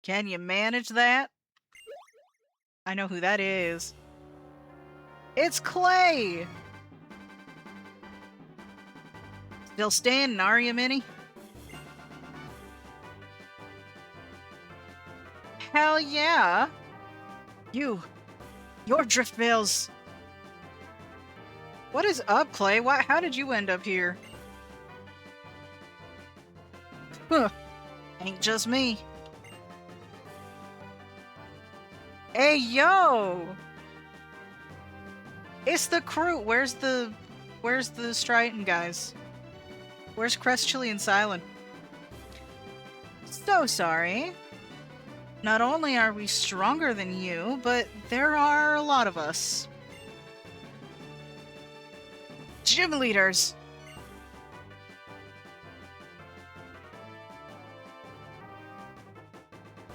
Can you manage that? I know who that is. It's Clay! Still standing, are you, Minnie? Hell yeah! Your drift veils. What is up, Clay? How did you end up here? Huh. Ain't just me. Hey, yo! It's the crew. Where's the Stryton guys? Where's Crest, Chili, and Silent? So sorry. Not only are we stronger than you, but there are a lot of us. Gym leaders!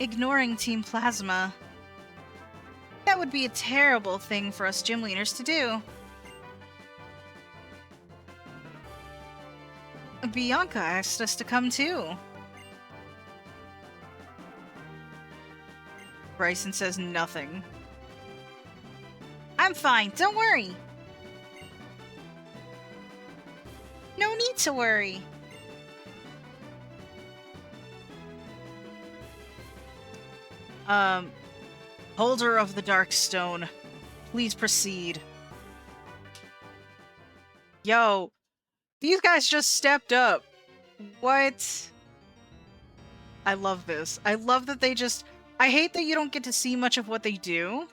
Ignoring Team Plasma. That would be a terrible thing for us gym leaders to do. Bianca asked us to come too. Bryson says nothing. I'm fine, don't worry. No need to worry. Holder of the Dark Stone, please proceed. Yo, these guys just stepped up. What? I love this. I love that they just... I hate that you don't get to see much of what they do,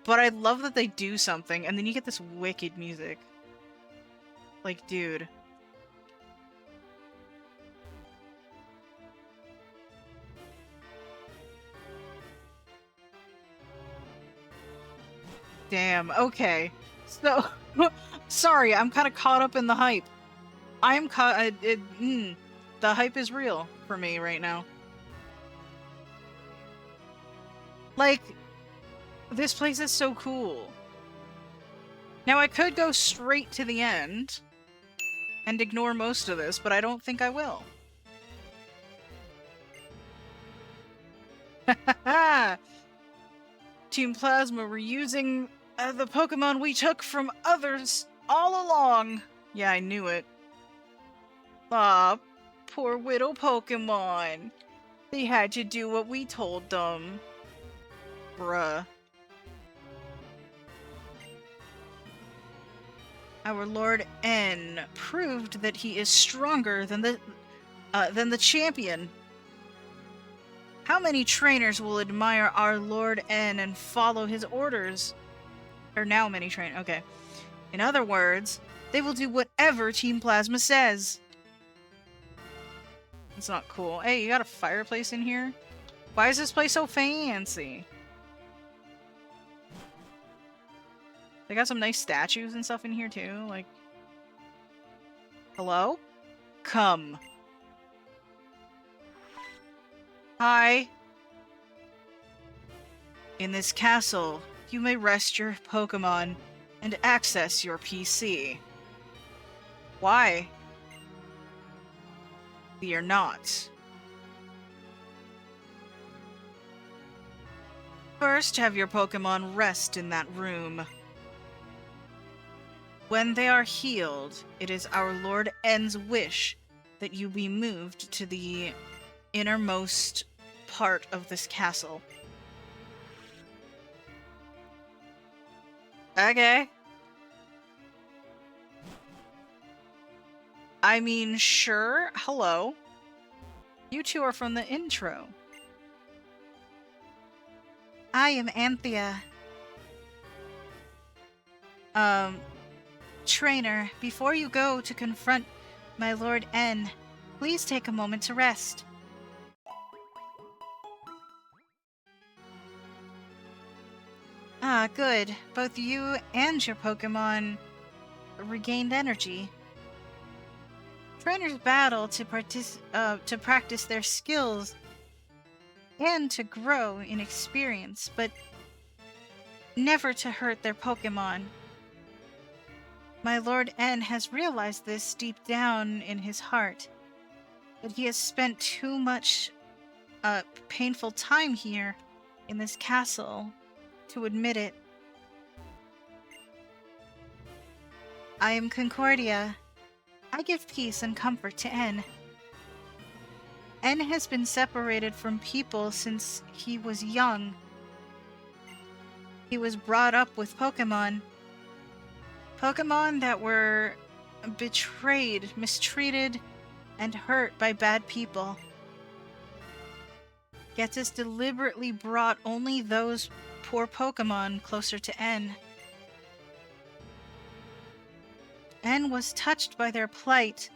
but I love that they do something, and then you get this wicked music. Like, dude. Damn, okay. So, sorry, I'm kind of caught up in the hype. I'm caught... the hype is real for me right now. Like, this place is so cool. Now, I could go straight to the end and ignore most of this, but I don't think I will. Team Plasma were using the Pokemon we took from others all along. Yeah, I knew it. Ah, poor widow Pokemon. They had to do what we told them. Bruh. Our Lord N proved that he is stronger than the champion. How How many trainers will admire our Lord N and follow his orders? Or now many trainers. Okay. In other words, they will do whatever Team Plasma says. It's not cool. Hey, you got a fireplace in here? Why is this place so fancy? They got some nice statues and stuff in here too, like... Hello? Come. Hi. In this castle, you may rest your Pokémon and access your PC. Why? We are not. First, have your Pokémon rest in that room. When they are healed, it is our Lord N's wish that you be moved to the innermost part of this castle. Okay. I mean, sure. Hello. You two are from the intro. I am Anthea. Trainer, before you go to confront my Lord N, please take a moment to rest. Ah, good. Both you and your Pokémon regained energy. Trainers battle to practice their skills and to grow in experience, but never to hurt their Pokémon. My Lord N has realized this deep down in his heart, but he has spent too much painful time here in this castle to admit it. I am Concordia. I give peace and comfort to N. N has been separated from people since he was young. He was brought up with Pokémon. Pokémon that were betrayed, mistreated, and hurt by bad people. Getis deliberately brought only those poor Pokémon closer to N. N was touched by their plight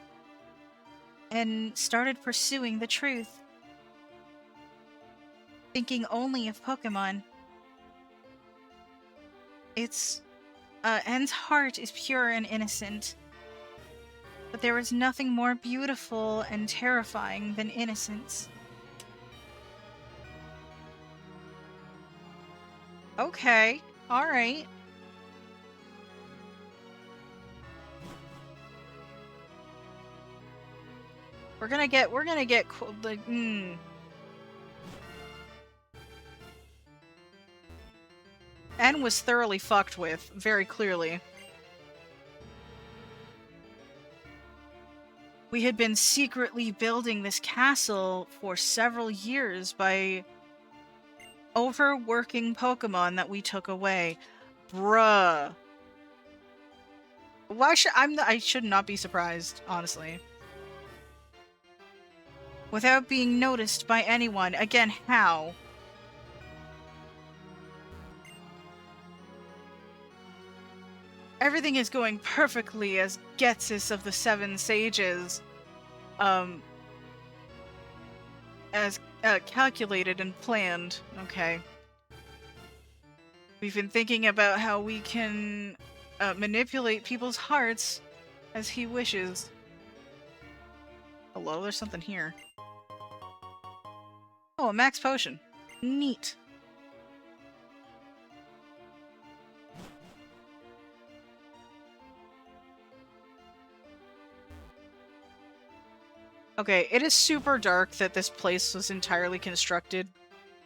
and started pursuing the truth, thinking only of Pokémon. N's heart is pure and innocent, but there is nothing more beautiful and terrifying than innocence. Okay, alright. We're gonna get like, N was thoroughly fucked with, very clearly. We had been secretly building this castle for several years by overworking Pokemon that we took away. Bruh. Why should I should not be surprised, honestly. Without being noticed by anyone. Again, how? Everything is going perfectly as Getsis of the Seven Sages, as calculated and planned. Okay. We've been thinking about how we can manipulate people's hearts as he wishes. Hello, there's something here. Oh, a max potion. Neat. Okay, it is super dark that this place was entirely constructed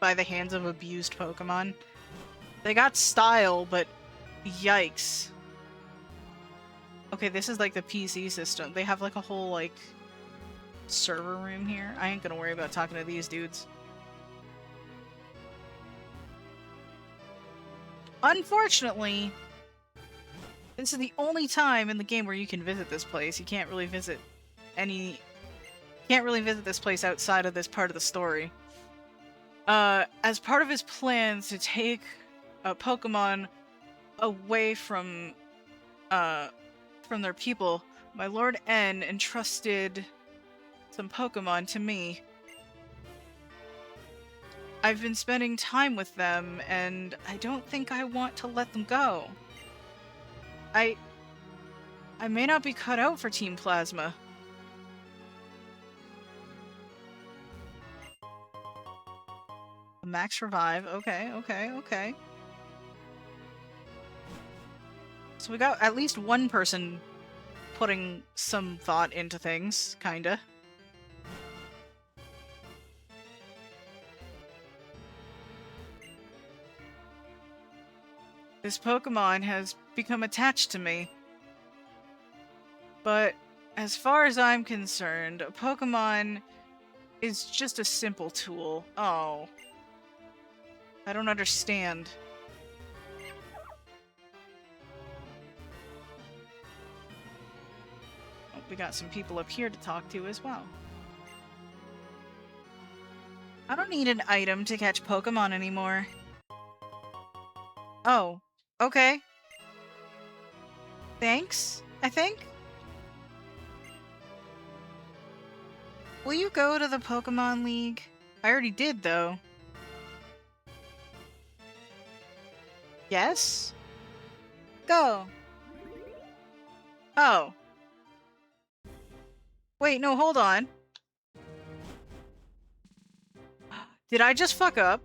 by the hands of abused Pokemon. They got style, but yikes. Okay, this is like the PC system. They have like a whole like server room here. I ain't gonna worry about talking to these dudes. Unfortunately, this is the only time in the game where you can visit this place. You can't really visit this place outside of this part of the story. as part of his plans to take a Pokemon away from their people, my Lord N entrusted some Pokemon to me. I've been spending time with them, and I don't think I want to let them go. I may not be cut out for Team Plasma. Max Revive, okay. So we got at least one person putting some thought into things, kinda. This Pokemon has become attached to me. But as far as I'm concerned, a Pokemon is just a simple tool. Oh. I don't understand. Oh, we got some people up here to talk to as well. I don't need an item to catch Pokemon anymore. Oh, okay. Thanks, I think? Will you go to the Pokemon League? I already did, though. Yes? Go! Oh. Wait, no, hold on. Did I just fuck up?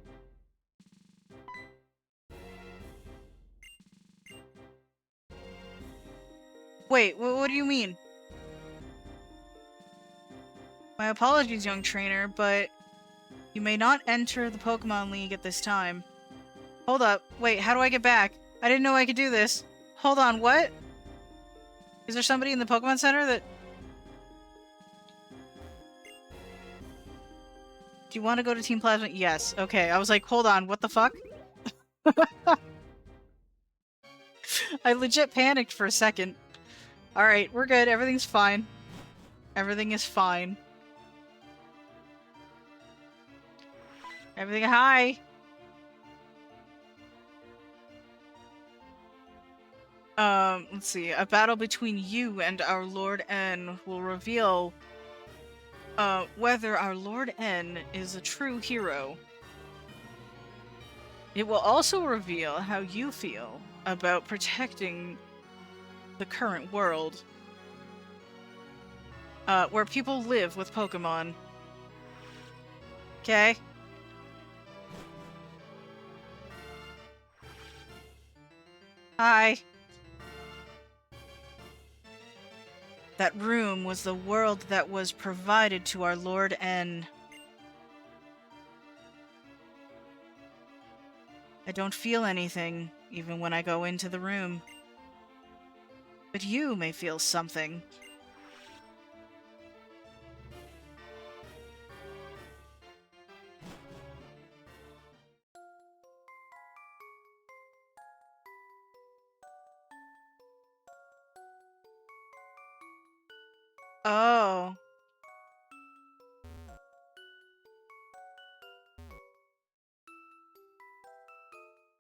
Wait, what do you mean? My apologies, young trainer, but you may not enter the Pokemon League at this time. Hold up. Wait, how do I get back? I didn't know I could do this. Hold on, what? Is there somebody in the Pokemon Center that... Do you want to go to Team Plasma? Yes. Okay, I was like, hold on, what the fuck? I legit panicked for a second. Alright, we're good. Everything's fine. Everything is fine. Everything- hi! Let's see. A battle between you and our Lord N will reveal whether our Lord N is a true hero. It will also reveal how you feel about protecting the current world, where people live with Pokemon. Okay? Hi. That room was the world that was provided to our Lord N. I don't feel anything, even when I go into the room. But you may feel something. Oh.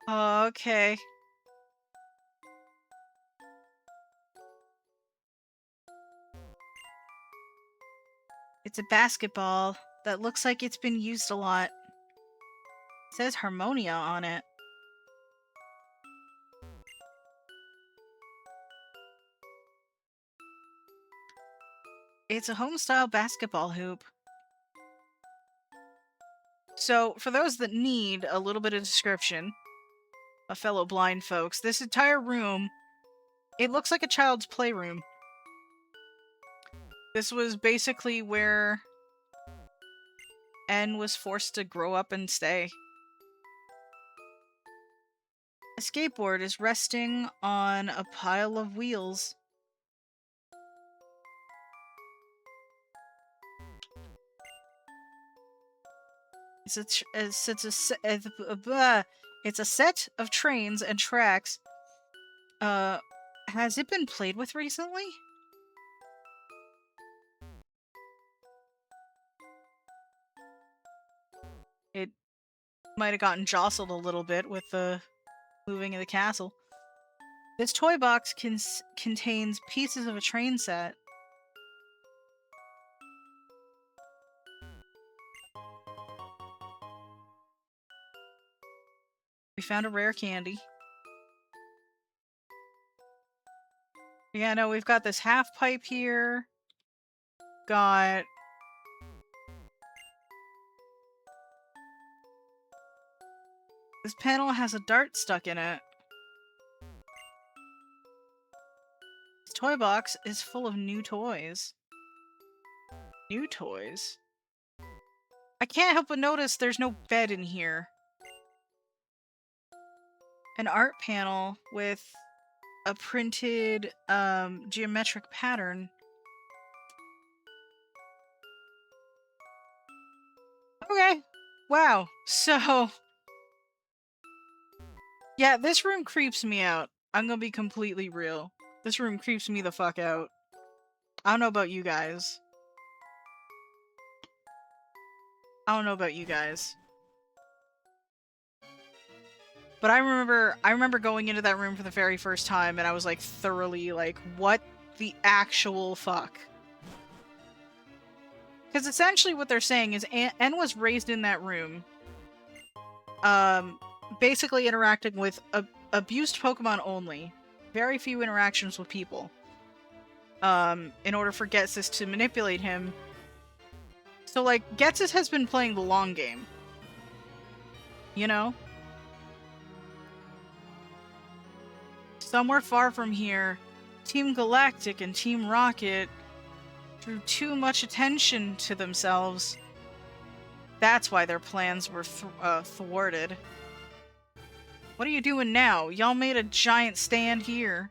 Okay. It's a basketball that looks like it's been used a lot. It says Harmonia on it. It's a home-style basketball hoop. So, for those that need a little bit of description, a fellow blind folks, this entire room, it looks like a child's playroom. This was basically where N was forced to grow up and stay. A skateboard is resting on a pile of wheels. It's a set of trains and tracks. Has it been played with recently? It Might have gotten jostled a little bit with the moving of the castle. This toy box contains pieces of a train set. We found a rare candy. Yeah, no, we've got this half pipe here. Got... This panel has a dart stuck in it. This toy box is full of new toys. New toys? I can't help but notice there's no bed in here. An art panel with a printed geometric pattern. Okay. Wow. So... Yeah, this room creeps me out. I'm gonna be completely real. This room creeps me the fuck out. I don't know about you guys. I don't know about you guys. But I remember going into that room for the very first time and I was like thoroughly like, what the actual fuck? Because essentially what they're saying is N was raised in that room. Basically interacting with abused Pokemon only. Very few interactions with people. In order for Getsis to manipulate him. So, like, Getsis has been playing the long game. You know? Somewhere far from here, Team Galactic and Team Rocket drew too much attention to themselves. That's why their plans were thwarted. What are you doing now? Y'all made a giant stand here.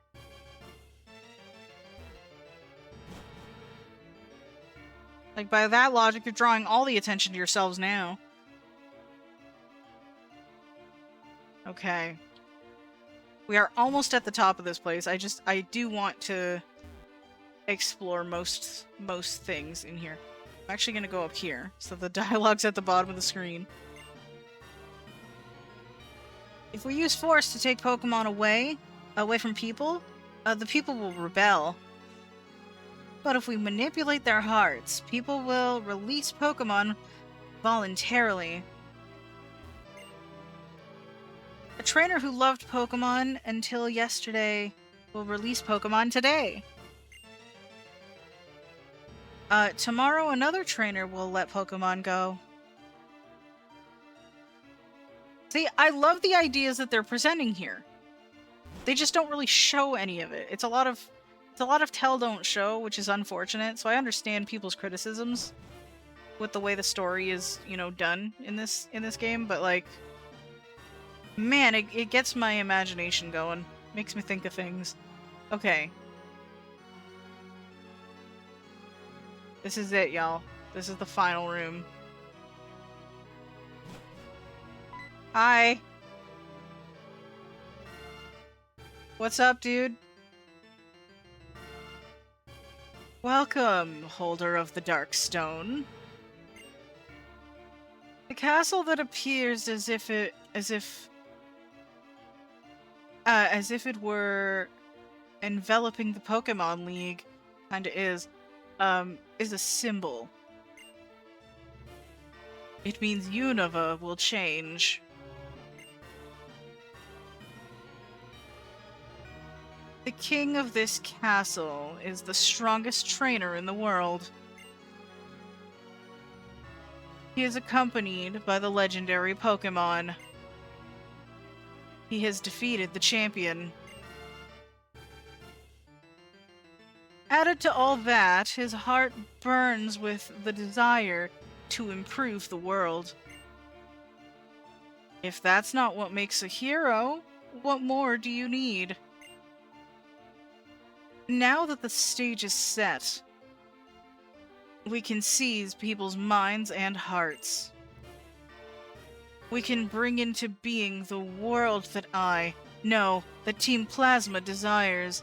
Like, by that logic, you're drawing all the attention to yourselves now. Okay. We are almost at the top of this place. I do want to explore most things in here. I'm actually gonna go up here, so the dialogue's at the bottom of the screen. If we use force to take Pokemon away from people, the people will rebel. But if we manipulate their hearts, people will release Pokemon voluntarily. A trainer who loved Pokemon until yesterday will release Pokemon today. Tomorrow another trainer will let Pokemon go. See, I love the ideas that they're presenting here. They just don't really show any of it. It's a lot of tell don't show, which is unfortunate, so I understand people's criticisms with the way the story is, you know, done in this game, but like, man, it gets my imagination going. Makes me think of things. Okay. This is it, y'all. This is the final room. Hi. What's up, dude? Welcome, holder of the Dark Stone. The castle that appears as if it were enveloping the Pokemon League, kinda is a symbol. It means Unova will change. The king of this castle is the strongest trainer in the world. He is accompanied by the legendary Pokémon. He has defeated the champion. Added to all that, his heart burns with the desire to improve the world. If that's not what makes a hero, what more do you need? Now that the stage is set, we can seize people's minds and hearts. We can bring into being the world that that Team Plasma desires,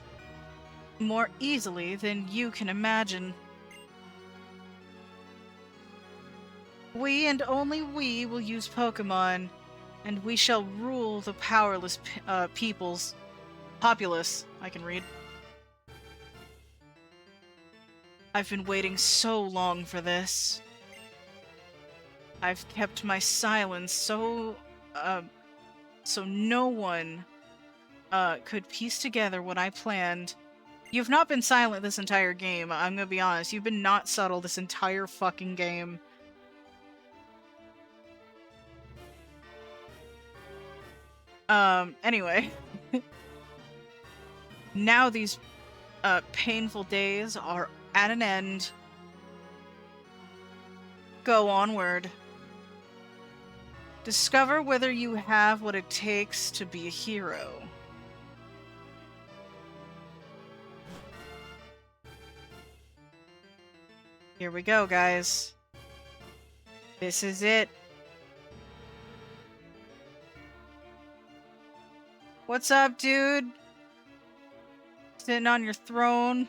more easily than you can imagine. We and only we will use Pokemon And we shall rule the powerless populace. I can read. I've been waiting so long for this. I've kept my silence so no one could piece together what I planned. You've not been silent this entire game, I'm gonna be honest. You've been not subtle this entire fucking game. Anyway. Now these painful days are at an end. Go onward. Discover whether you have what it takes to be a hero. Here we go, guys. This is it. What's up, dude? Sitting on your throne.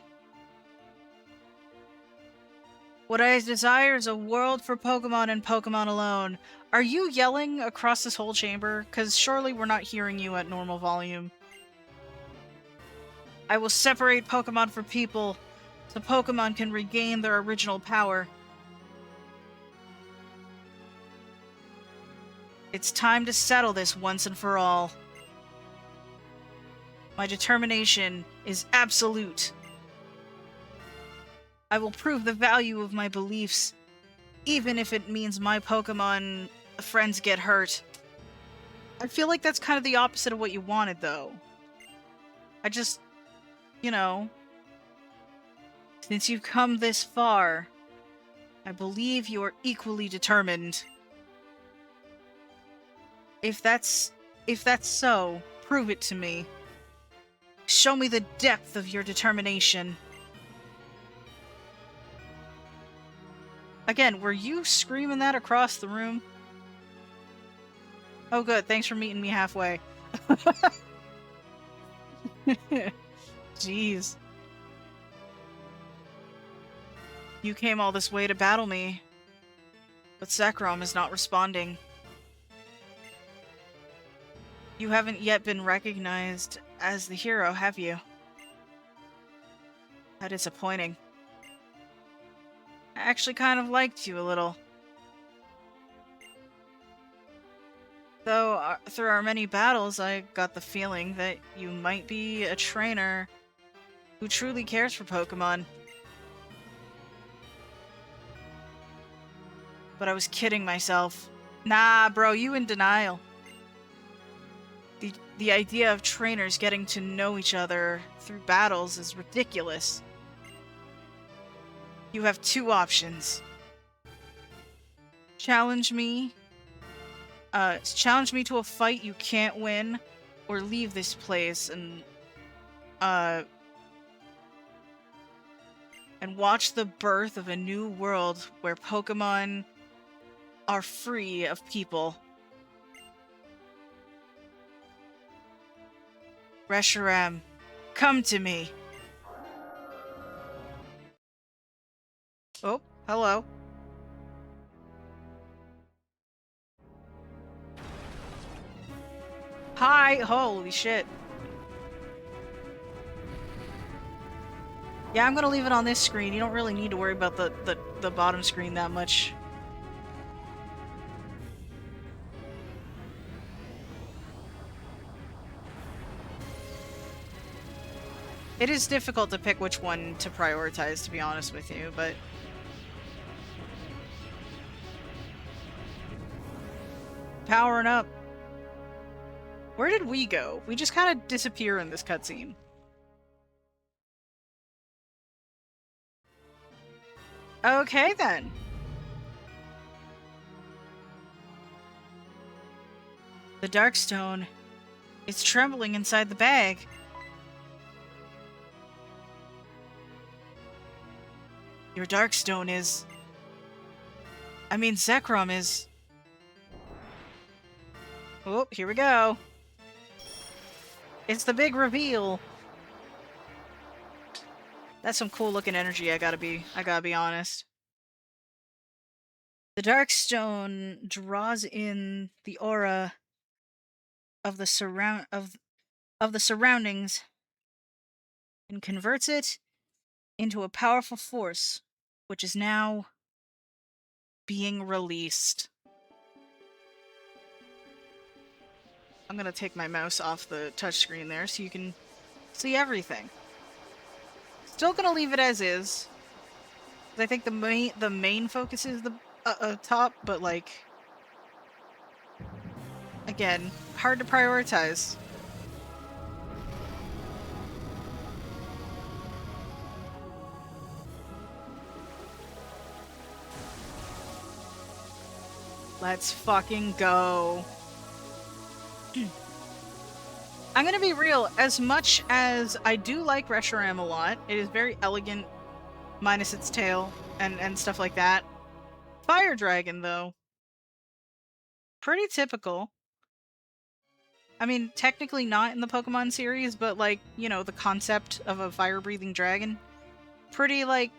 What I desire is a world for Pokemon and Pokemon alone. Are you yelling across this whole chamber? Because surely we're not hearing you at normal volume. I will separate Pokemon from people so Pokemon can regain their original power. It's time to settle this once and for all. My determination is absolute. I will prove the value of my beliefs, even if it means my Pokemon friends get hurt. I feel like that's kind of the opposite of what you wanted, though. I just, you know, since you've come this far, I believe you are equally determined. If that's so, prove it to me. Show me the depth of your determination. Again, were you screaming that across the room? Oh good, thanks for meeting me halfway. Jeez. You came all this way to battle me, but Zekrom is not responding. You haven't yet been recognized as the hero, have you? How disappointing. I actually kind of liked you a little. Though, through our many battles, I got the feeling that you might be a trainer who truly cares for Pokemon. But I was kidding myself. Nah, bro, you in denial. The idea of trainers getting to know each other through battles is ridiculous. You have two options. Challenge me to a fight you can't win, or leave this place and watch the birth of a new world where Pokemon are free of people. Reshiram, come to me. Oh, hello. Hi! Holy shit. Yeah, I'm gonna leave it on this screen. You don't really need to worry about the bottom screen that much. It is difficult to pick which one to prioritize, to be honest with you, but... Powering up. Where did we go? We just kind of disappear in this cutscene. Okay, then. The Darkstone. It's trembling inside the bag. Your Darkstone is... I mean, Zekrom is... Oh, here we go. It's the big reveal. That's some cool looking energy, I gotta be honest. The Darkstone draws in the aura of the surroundings and converts it into a powerful force, which is now being released. I'm gonna take my mouse off the touchscreen there so you can see everything. Still gonna leave it as is. I think the main focus is the top, but like, again, hard to prioritize. Let's fucking go. I'm gonna be real, as much as I do like Reshiram a lot, it is very elegant, minus its tail, and stuff like that. Fire Dragon, though. Pretty typical. I mean, technically not in the Pokemon series, but like, you know, the concept of a fire-breathing dragon. Pretty, like,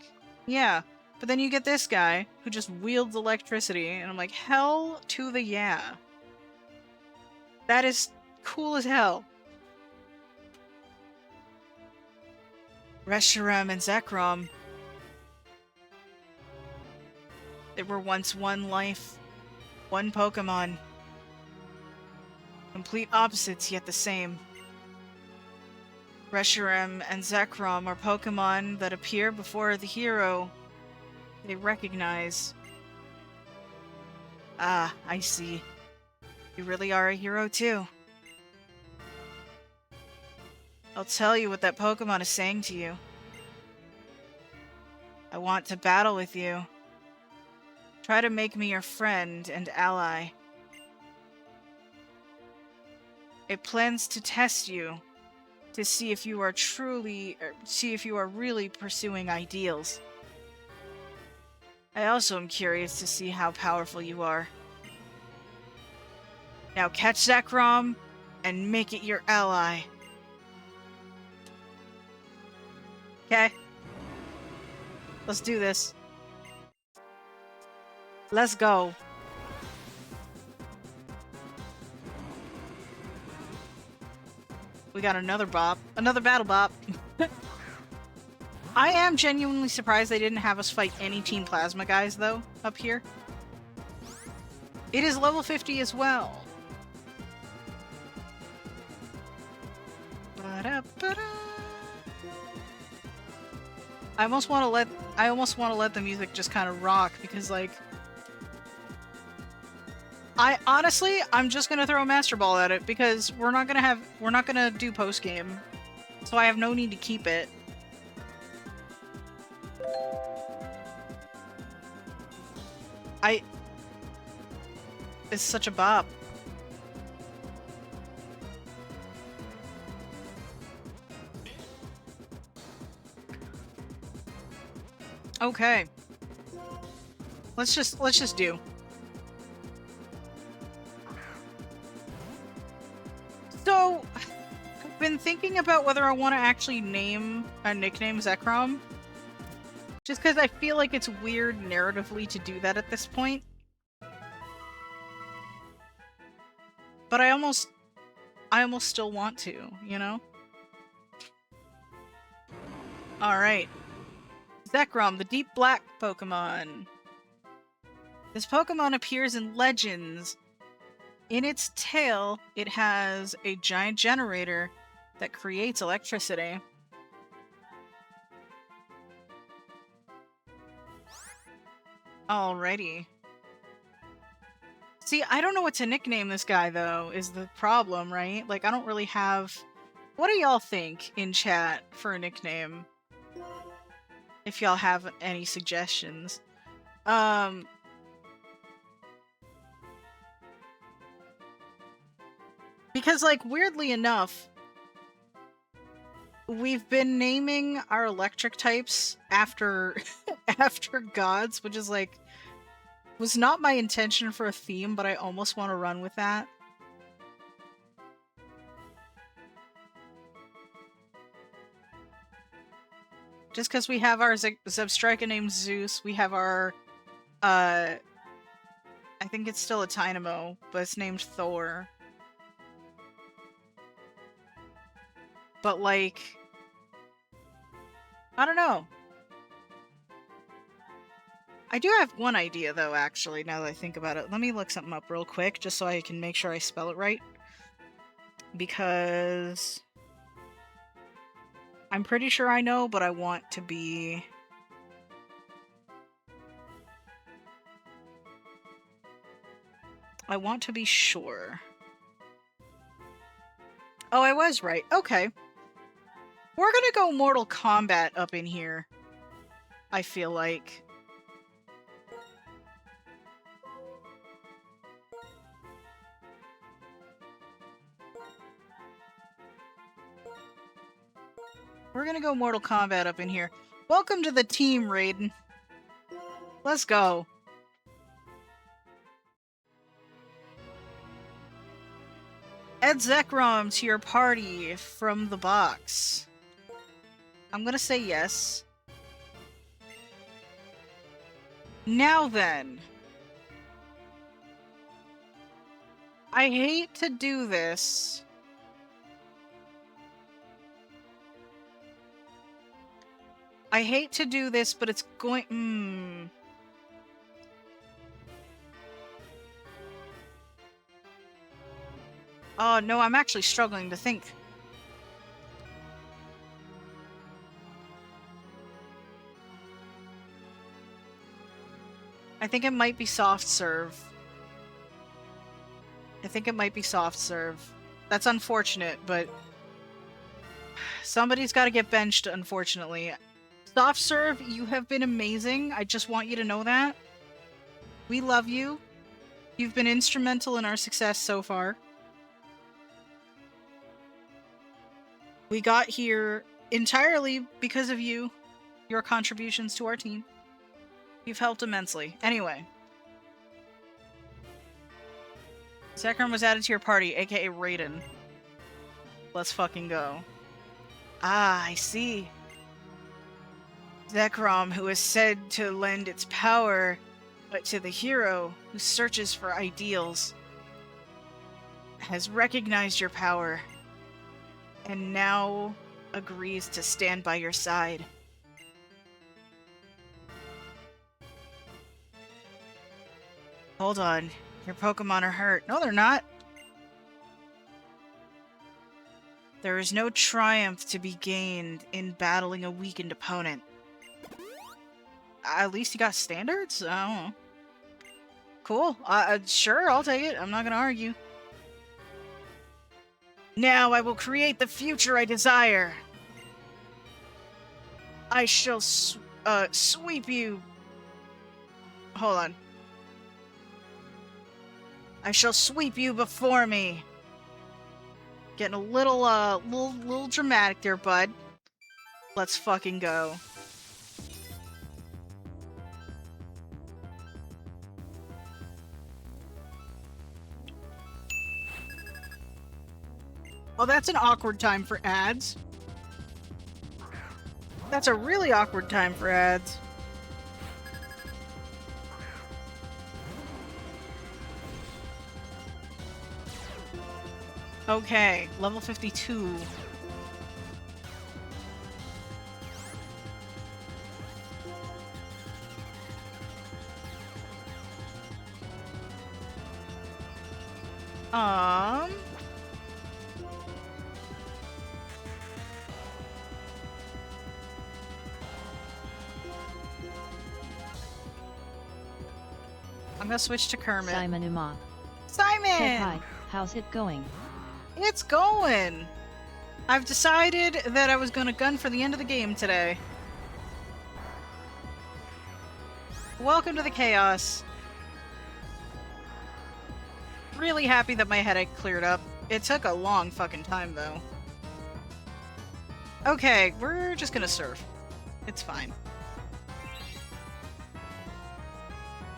yeah. But then you get this guy, who just wields electricity, and I'm like, hell to the yeah. That is cool as hell. Reshiram and Zekrom. They were once one life, one Pokemon. Complete opposites, yet the same. Reshiram and Zekrom are Pokemon that appear before the hero they recognize. Ah, I see. You really are a hero too. I'll tell you what that Pokemon is saying to you. I want to battle with you. Try to make me your friend and ally. It plans to test you, to see if you are really pursuing ideals. I also am curious to see how powerful you are. Now catch Zekrom and make it your ally. Okay? Let's do this. Let's go. We got another bop. Another battle bop. I am genuinely surprised they didn't have us fight any Team Plasma guys, though, up here. It is level 50 as well. Ba-da-ba-da. I almost want to let the music just kind of rock, because, like, I'm just gonna throw a Master Ball at it, because we're not gonna do post game, so I have no need to keep it. It's such a bop. Okay. Let's just do. So, I've been thinking about whether I want to actually name a nickname Zekrom. Just because I feel like it's weird narratively to do that at this point. But I almost still want to, you know? Alright. Zekrom, the deep black Pokemon. This Pokemon appears in Legends. In its tail, it has a giant generator that creates electricity. Alrighty. See, I don't know what to nickname this guy, though, is the problem, right? Like, I don't really have... What do y'all think in chat for a nickname? If y'all have any suggestions. Because, like, weirdly enough, we've been naming our electric types after after gods, which is, like, was not my intention for a theme, but I almost want to run with that. Just because we have our Zebstrika named Zeus, we have our, I think it's still a Tynamo, but it's named Thor. But, like, I don't know. I do have one idea, though, actually, now that I think about it. Let me look something up real quick, just so I can make sure I spell it right. Because I'm pretty sure I know, but I want to be... sure. Oh, I was right. Okay. We're gonna go Mortal Kombat up in here, I feel like. We're gonna go Mortal Kombat up in here. Welcome to the team, Raiden. Let's go. Add Zekrom to your party from the box. I'm gonna say yes. Now then. I hate to do this. I hate to do this, but it's going... Oh, no, I'm actually struggling to think. I think it might be soft serve. That's unfortunate, but... somebody's got to get benched, unfortunately. Soft serve, you have been amazing. I just want you to know that. We love you. You've been instrumental in our success so far. We got here entirely because of you, your contributions to our team. You've helped immensely. Anyway. Zekrom was added to your party, aka Raiden. Let's fucking go. Ah, I see. Zekrom, who is said to lend its power but to the hero who searches for ideals, has recognized your power and now agrees to stand by your side. Hold on. Your Pokemon are hurt. No, they're not. There is no triumph to be gained in battling a weakened opponent. At least you got standards? I don't know. Cool. Sure, I'll take it. I'm not gonna argue. Now I will create the future I desire. I shall sweep you. Hold on. I shall sweep you before me. Getting a little dramatic there, bud. Let's fucking go. Oh, that's an awkward time for ads. That's a really awkward time for ads. Okay, level 52. I'm gonna switch to Kermit. Simon Uma. Simon! Say hi, how's it going? It's going! I've decided that I was gonna gun for the end of the game today. Welcome to the chaos. Really happy that my headache cleared up. It took a long fucking time, though. Okay, we're just gonna surf. It's fine.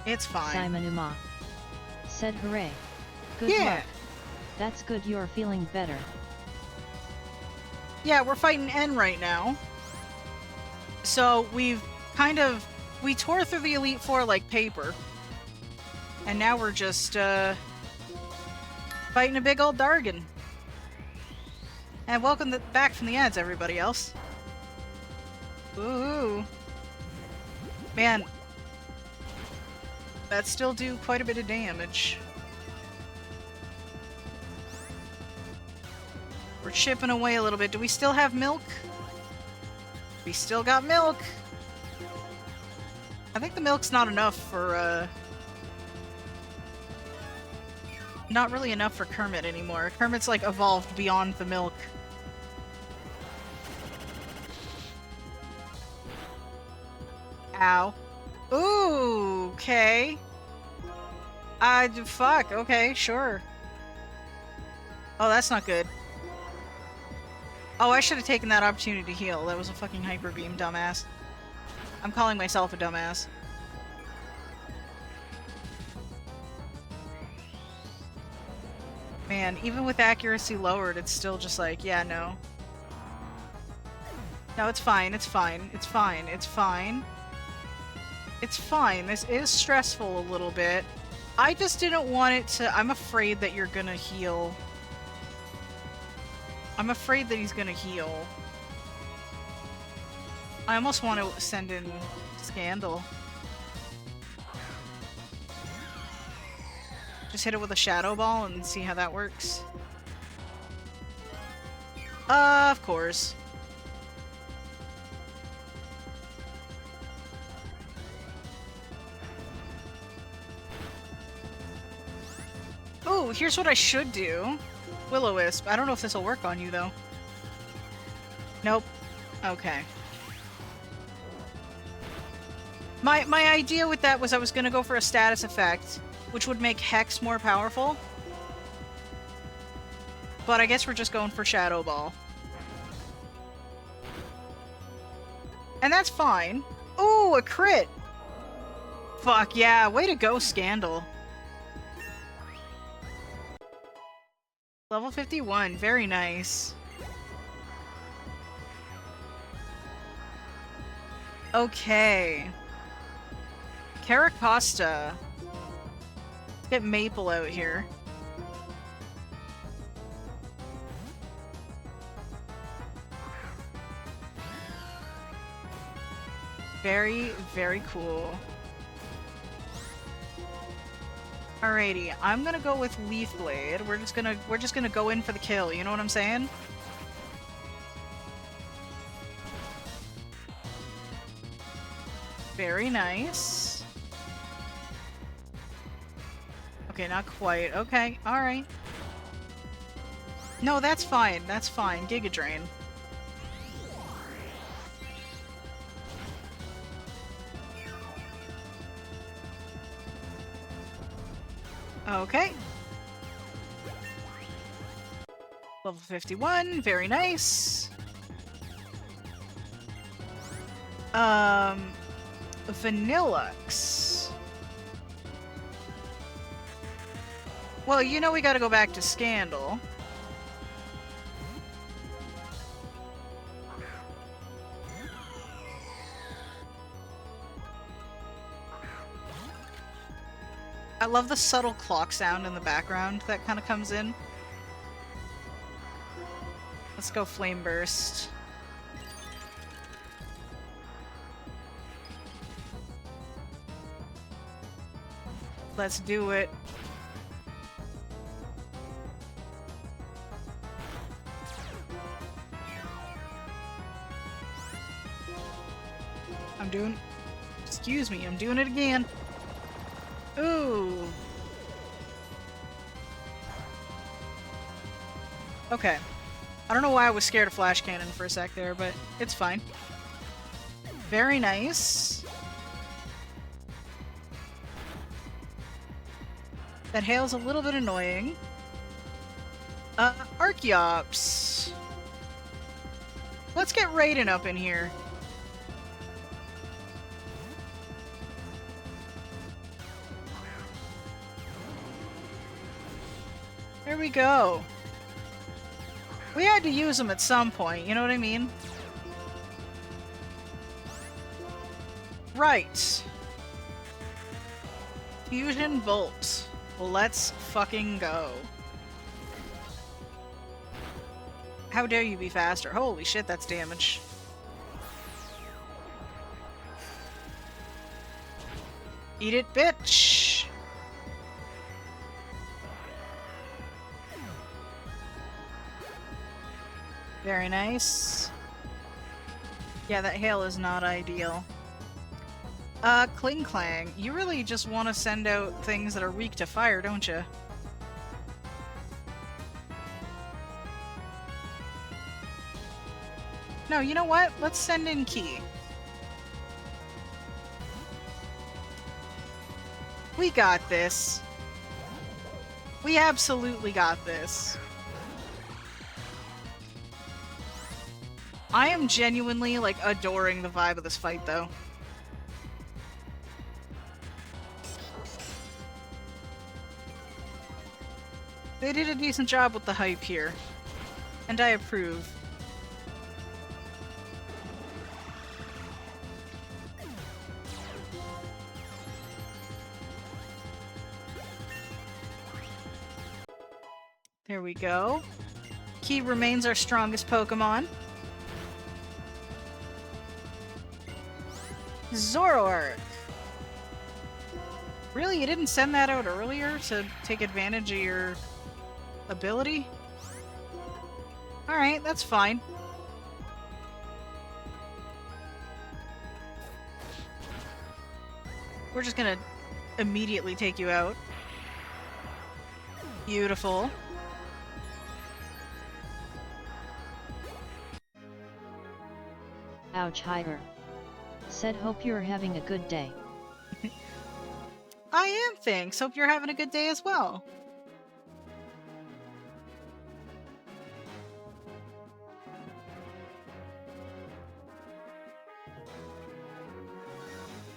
It's fine. Simon Uma said hooray. Good Yeah. luck. That's good you're feeling better. Yeah, we're fighting N right now. So we tore through the Elite Four like paper. And now we're just, fighting a big old Dargon. And welcome back from the ads, everybody else. Ooh. Man. That still do quite a bit of damage. We're chipping away a little bit. Do we still have milk? We still got milk. I think the milk's not enough for, not really enough for Kermit anymore. Kermit's, like, evolved beyond the milk. Ow. Ooh, okay. Fuck, okay, sure. Oh, that's not good. Oh, I should have taken that opportunity to heal. That was a fucking hyper beam, dumbass. I'm calling myself a dumbass. Man, even with accuracy lowered, it's still just like, yeah, no. No, it's fine, it's fine, it's fine, it's fine. It's fine. This is stressful a little bit. I just didn't want it to... I'm afraid that you're gonna heal. I'm afraid that he's gonna heal. I almost want to send in Scandal. Just hit it with a Shadow Ball and see how that works. Of course. Oh, here's what I should do. Will-O-Wisp. I don't know if this will work on you, though. Nope. Okay. My idea with that was I was gonna go for a status effect, which would make Hex more powerful. But I guess we're just going for Shadow Ball. And that's fine. Ooh, a crit! Fuck yeah, way to go, Scandal. Level 51, very nice. Okay. Caracosta. Let's get Maple out here. Very, very cool. Alrighty, I'm gonna go with Leaf Blade. We're just gonna go in for the kill, you know what I'm saying? Very nice. Okay, not quite. Okay, alright. No, that's fine. That's fine. Giga Drain. Okay. Level 51, very nice. Vanillux. Well, you know we gotta go back to Scandal. I love the subtle clock sound in the background that kind of comes in. Let's go Flame Burst. Let's do it. Excuse me, I'm doing it again. Ooh. Okay. I don't know why I was scared of Flash Cannon for a sec there, but it's fine. Very nice. That hail's a little bit annoying. Archeops. Let's get Raiden up in here. There we go. We had to use them at some point, you know what I mean? Right. Fusion Bolt. Let's fucking go. How dare you be faster? Holy shit, that's damage. Eat it, bitch! Very nice. Yeah, that hail is not ideal. Kling Clang, you really just want to send out things that are weak to fire, don't you? No, you know what? Let's send in Key. We got this. We absolutely got this. I am genuinely, like, adoring the vibe of this fight, though. They did a decent job with the hype here. And I approve. There we go. Key remains our strongest Pokemon. Zoroark! Really? You didn't send that out earlier to take advantage of your ability? Alright, that's fine. We're just gonna immediately take you out. Beautiful. Ouch, Higer. Said hope you're having a good day. I am, thanks. Hope you're having a good day as well.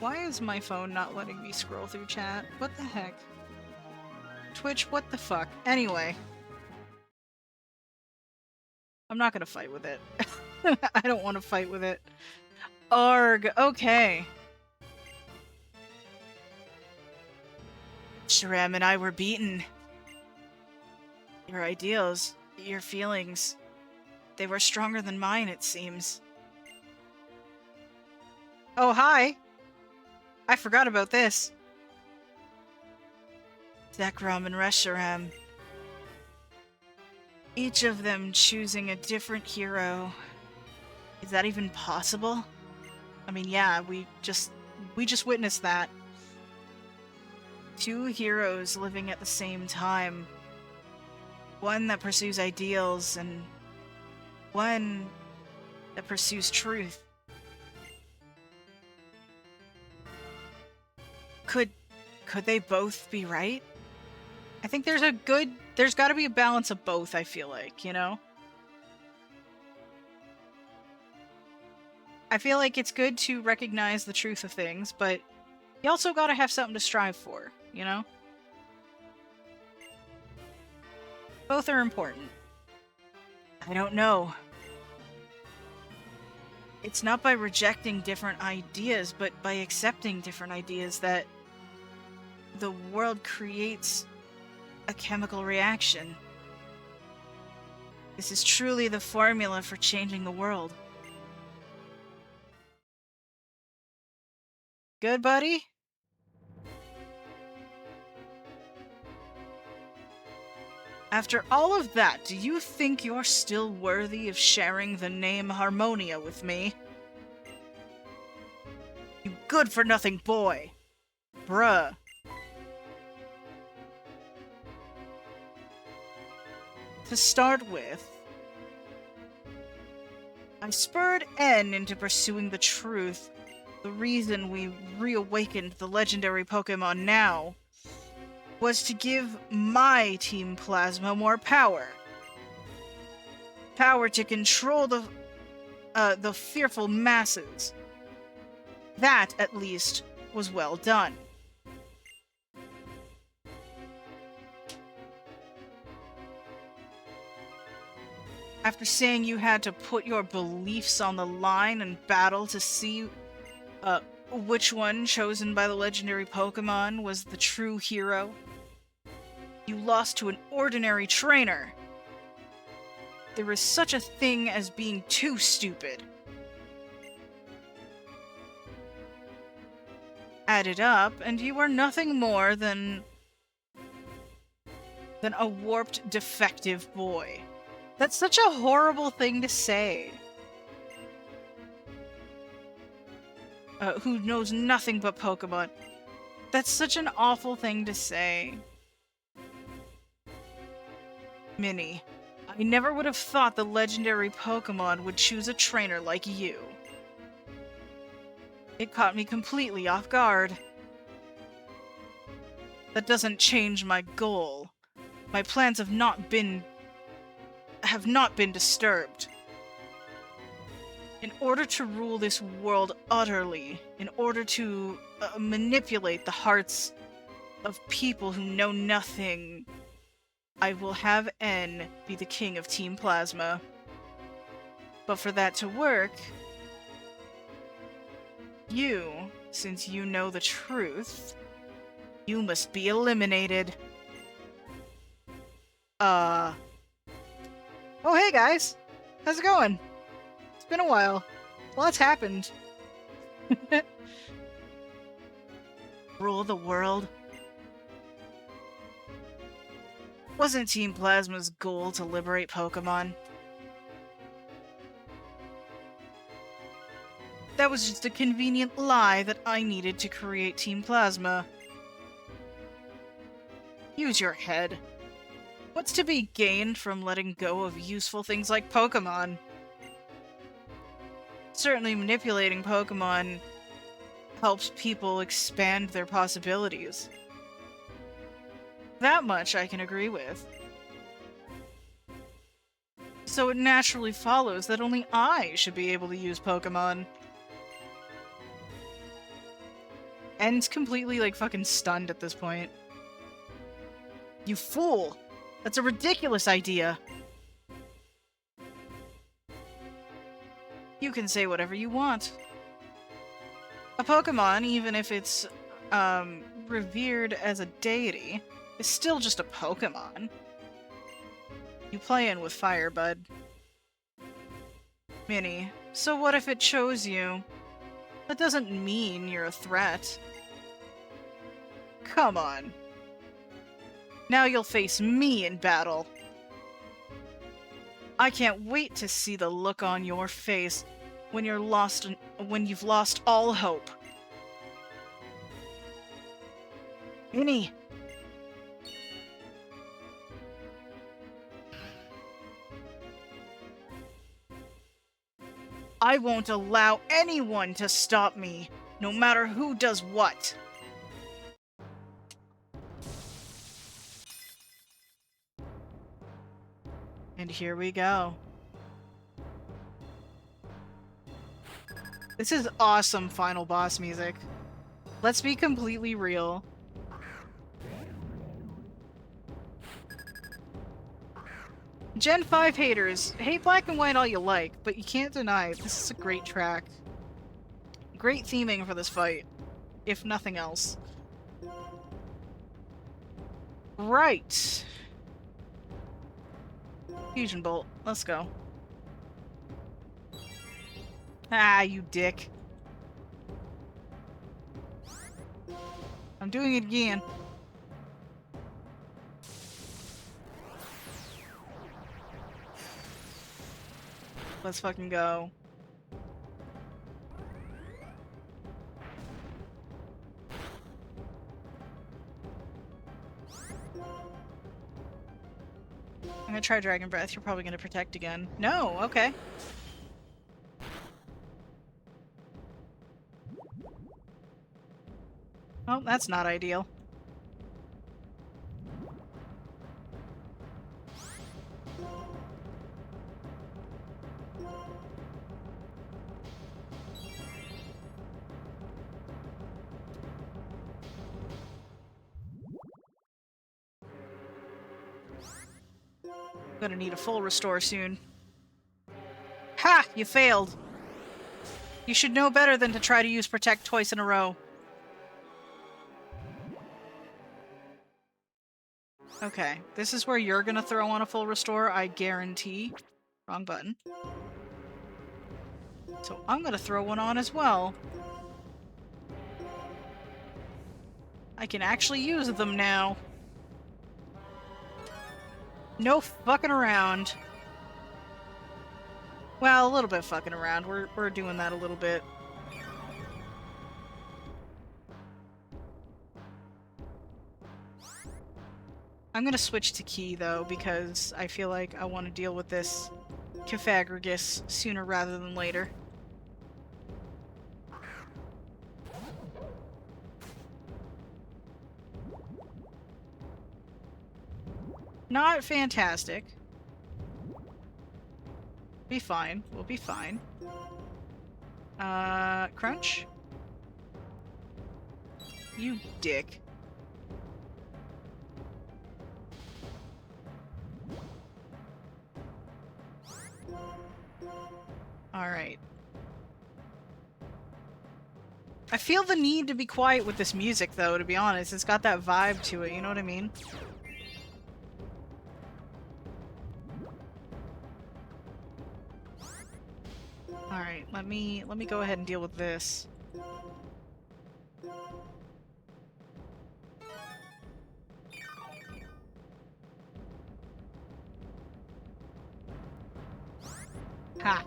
Why is my phone not letting me scroll through chat? What the heck? Twitch, what the fuck? Anyway. I'm not gonna fight with it. I don't want to fight with it. Arg, okay. Shram and I were beaten. Your ideals, your feelings, they were stronger than mine, it seems. Oh, hi! I forgot about this. Zekrom and Reshiram. Each of them choosing a different hero. Is that even possible? I mean, yeah, we just witnessed that. Two heroes living at the same time. One that pursues ideals and one that pursues truth. Could they both be right? I think there's gotta be a balance of both, I feel like, you know? I feel like it's good to recognize the truth of things, but you also gotta have something to strive for, you know? Both are important. I don't know. It's not by rejecting different ideas, but by accepting different ideas that the world creates a chemical reaction. This is truly the formula for changing the world. Good, buddy? After all of that, do you think you're still worthy of sharing the name Harmonia with me? You good-for-nothing boy! Bruh. To start with, I spurred N into pursuing the truth. The reason we reawakened the legendary Pokémon now was to give my Team Plasma more power. Power to control the fearful masses. That, at least, was well done. After saying you had to put your beliefs on the line and battle to see which one chosen by the legendary Pokémon was the true hero, you lost to an ordinary trainer. there is such a thing as being too stupid. Add it up, and you are nothing more than a warped, defective boy. That's such a horrible thing to say. Who knows nothing but Pokémon. That's such an awful thing to say. Minnie, I never would have thought the legendary Pokémon would choose a trainer like you. It caught me completely off guard. That doesn't change my goal. My plans have not been disturbed. In order to rule this world utterly, in order to manipulate the hearts of people who know nothing, I will have N be the king of Team Plasma. But for that to work, you, since you know the truth, you must be eliminated. Oh hey guys! How's it going? It's been a while. Lots happened. Rule the world? Wasn't Team Plasma's goal to liberate Pokémon? That was just a convenient lie that I needed to create Team Plasma. Use your head. What's to be gained from letting go of useful things like Pokémon? Certainly manipulating Pokémon helps people expand their possibilities. That much I can agree with. So it naturally follows that only I should be able to use Pokémon. N's completely, like, fucking stunned at this point. You fool! That's a ridiculous idea! You can say whatever you want. A Pokémon, even if it's, revered as a deity, is still just a Pokémon. You play in with fire, bud. Minnie, so what if it chose you? That doesn't mean you're a threat. Come on. Now you'll face me in battle. I can't wait to see the look on your face when you've lost all hope. Minnie! I won't allow anyone to stop me, no matter who does what. And here we go. This is awesome final boss music. Let's be completely real. Gen 5 haters, hate Black and White all you like, but you can't deny this is a great track. Great theming for this fight, if nothing else. Right. Fusion Bolt, let's go. Ah, you dick. I'm doing it again. Let's fucking go. I'm gonna try Dragon Breath. You're probably gonna protect again. No, okay. Oh, that's not ideal. Gonna need a full restore soon. Ha! You failed! You should know better than to try to use Protect twice in a row. Okay, this is where you're gonna throw on a full restore, I guarantee. Wrong button. So I'm gonna throw one on as well. I can actually use them now. No fucking around. Well, a little bit fucking around. We're doing that a little bit. I'm gonna switch to Key, though, because I feel like I want to deal with this Cofagrigus sooner rather than later. Not fantastic. Be fine. We'll be fine. Crunch? You dick. Alright. I feel the need to be quiet with this music, though, to be honest. It's got that vibe to it, you know what I mean? Alright, let me go ahead and deal with this. Ha!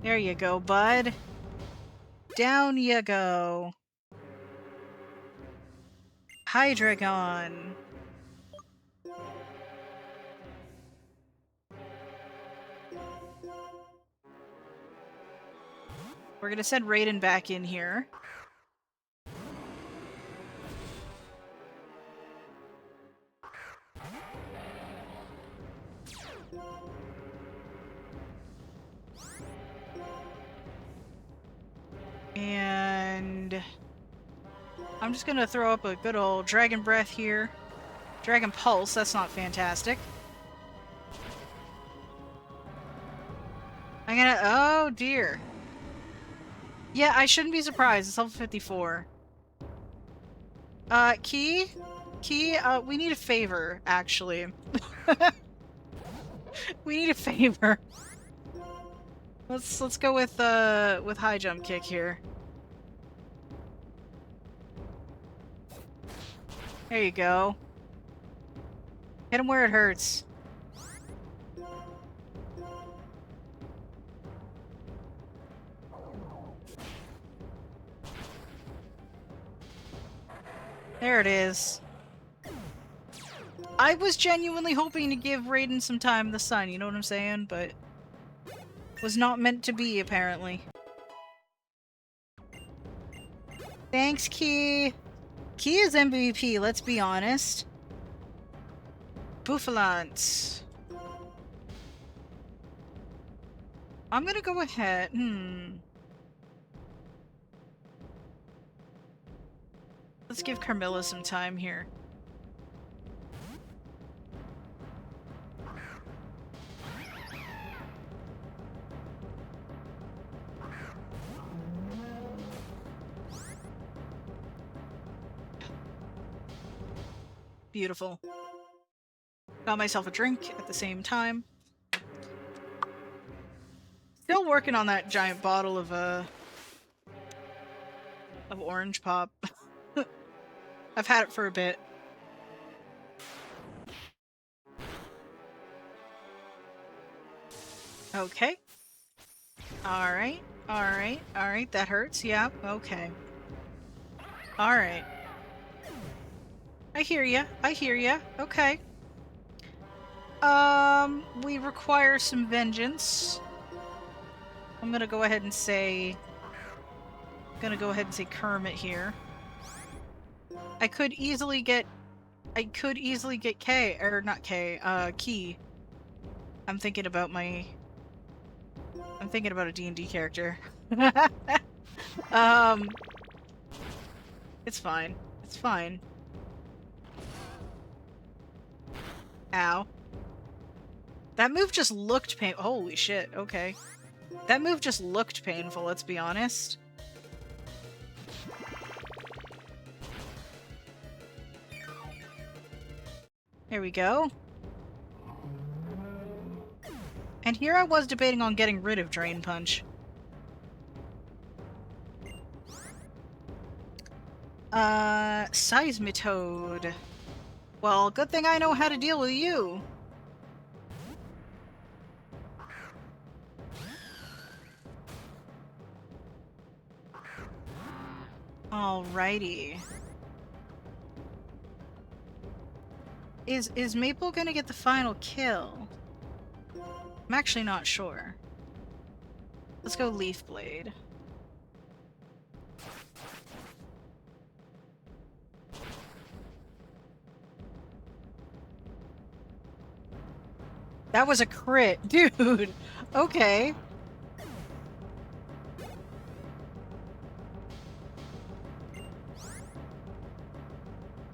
There you go, bud. Down you go. Hydreigon. We're gonna send Raiden back in here. And I'm just gonna throw up a good old Dragon Breath here. Dragon Pulse, that's not fantastic. I'm gonna... Oh, dear. Yeah, I shouldn't be surprised. It's level 54. Key? Key, we need a favor, actually. We need a favor. Let's go with high jump kick here. There you go. Hit him where it hurts. There it is. I was genuinely hoping to give Raiden some time in the sun, you know what I'm saying? But was not meant to be, apparently. Thanks, Key. Key is MVP, let's be honest. Bouffalante. I'm gonna go ahead. Let's give Carmilla some time here. Beautiful. Got myself a drink at the same time. Still working on that giant bottle of orange pop. I've had it for a bit. Okay. Alright, alright, alright, that hurts, yeah, okay. Alright. I hear ya, okay. We require some vengeance. I'm gonna go ahead and say... Kermit here. I could easily get K, or not K, Key. I'm thinking about a D&D character. It's fine. It's fine. Ow. That move just looked painful. Holy shit, okay. That move just looked painful, let's be honest. There we go. And here I was debating on getting rid of Drain Punch. Seismitoad. Well, good thing I know how to deal with you. Alrighty. Is Maple gonna get the final kill? I'm actually not sure. Let's go Leaf Blade. That was a crit, dude. Okay.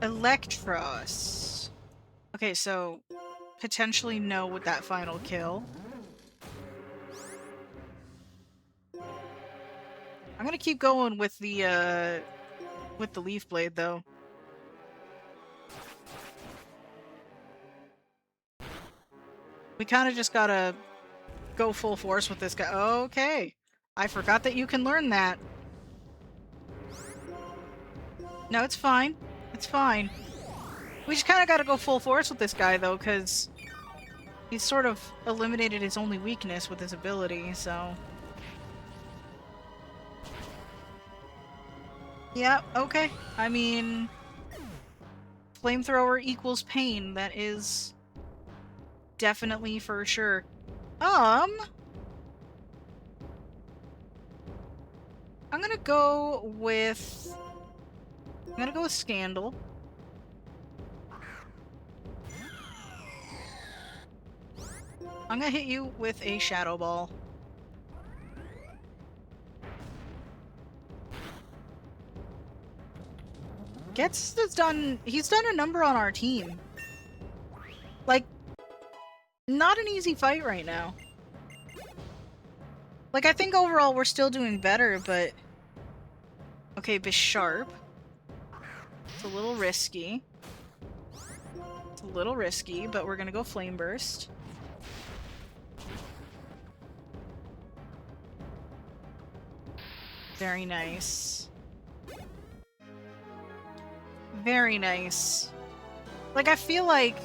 Electros. Okay, so potentially no with that final kill. I'm gonna keep going with the Leaf Blade though. We kind of just gotta go full force with this guy. Okay. I forgot that you can learn that. No, it's fine. It's fine. We just kind of gotta go full force with this guy though, because he's sort of eliminated his only weakness with his ability, so... Yeah, okay. I mean... Flamethrower equals pain. That is... definitely for sure. I'm gonna go with... I'm gonna go with Scandal. I'm gonna hit you with a Shadow Ball. Gets has done... He's done a number on our team. Like, not an easy fight right now. Like, I think overall we're still doing better, but... Okay, Bisharp. It's a little risky. It's a little risky, but we're gonna go Flame Burst. Very nice. Very nice. Like, I feel like...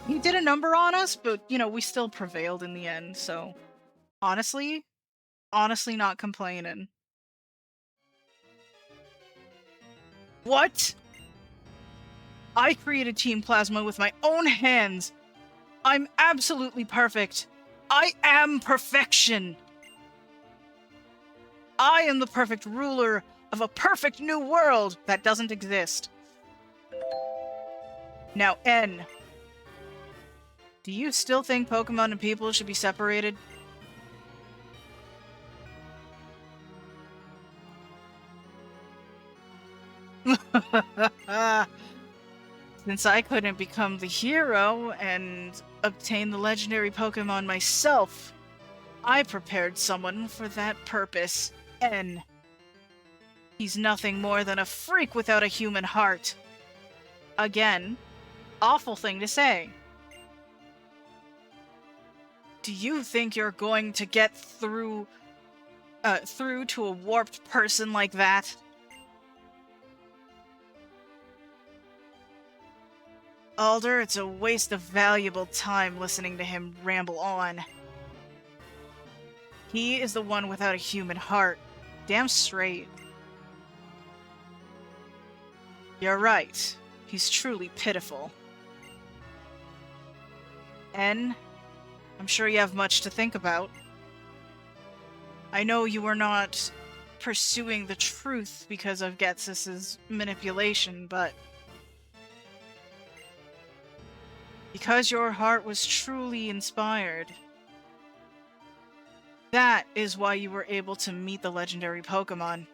He did a number on us, but, you know, we still prevailed in the end, so... Honestly not complaining. What? I created Team Plasma with my own hands! I'm absolutely perfect! I am perfection! I am the perfect ruler of a perfect new world that doesn't exist. Now, N. Do you still think Pokemon and people should be separated? Since I couldn't become the hero and obtain the legendary Pokemon myself, I prepared someone for that purpose. N. He's nothing more than a freak without a human heart. Again, awful thing to say. Do you think you're going to get through to a warped person like that? Alder, it's a waste of valuable time listening to him ramble on. He is the one without a human heart. Damn straight. You're right. He's truly pitiful. N, I'm sure you have much to think about. I know you were not pursuing the truth because of Ghetsis' manipulation, but... because your heart was truly inspired. That is why you were able to meet the legendary Pokemon.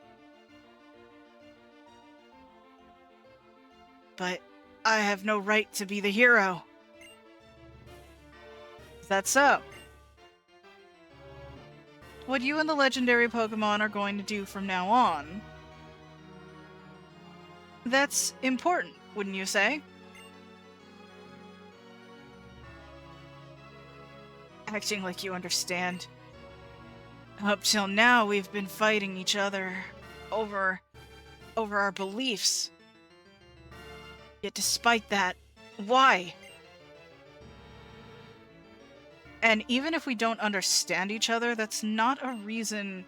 But I have no right to be the hero. Is that so? What you and the legendary Pokemon are going to do from now on... that's important, wouldn't you say? acting like you understand. Up till now, we've been fighting each other over our beliefs. Yet despite that, why? And even if we don't understand each other, that's not a reason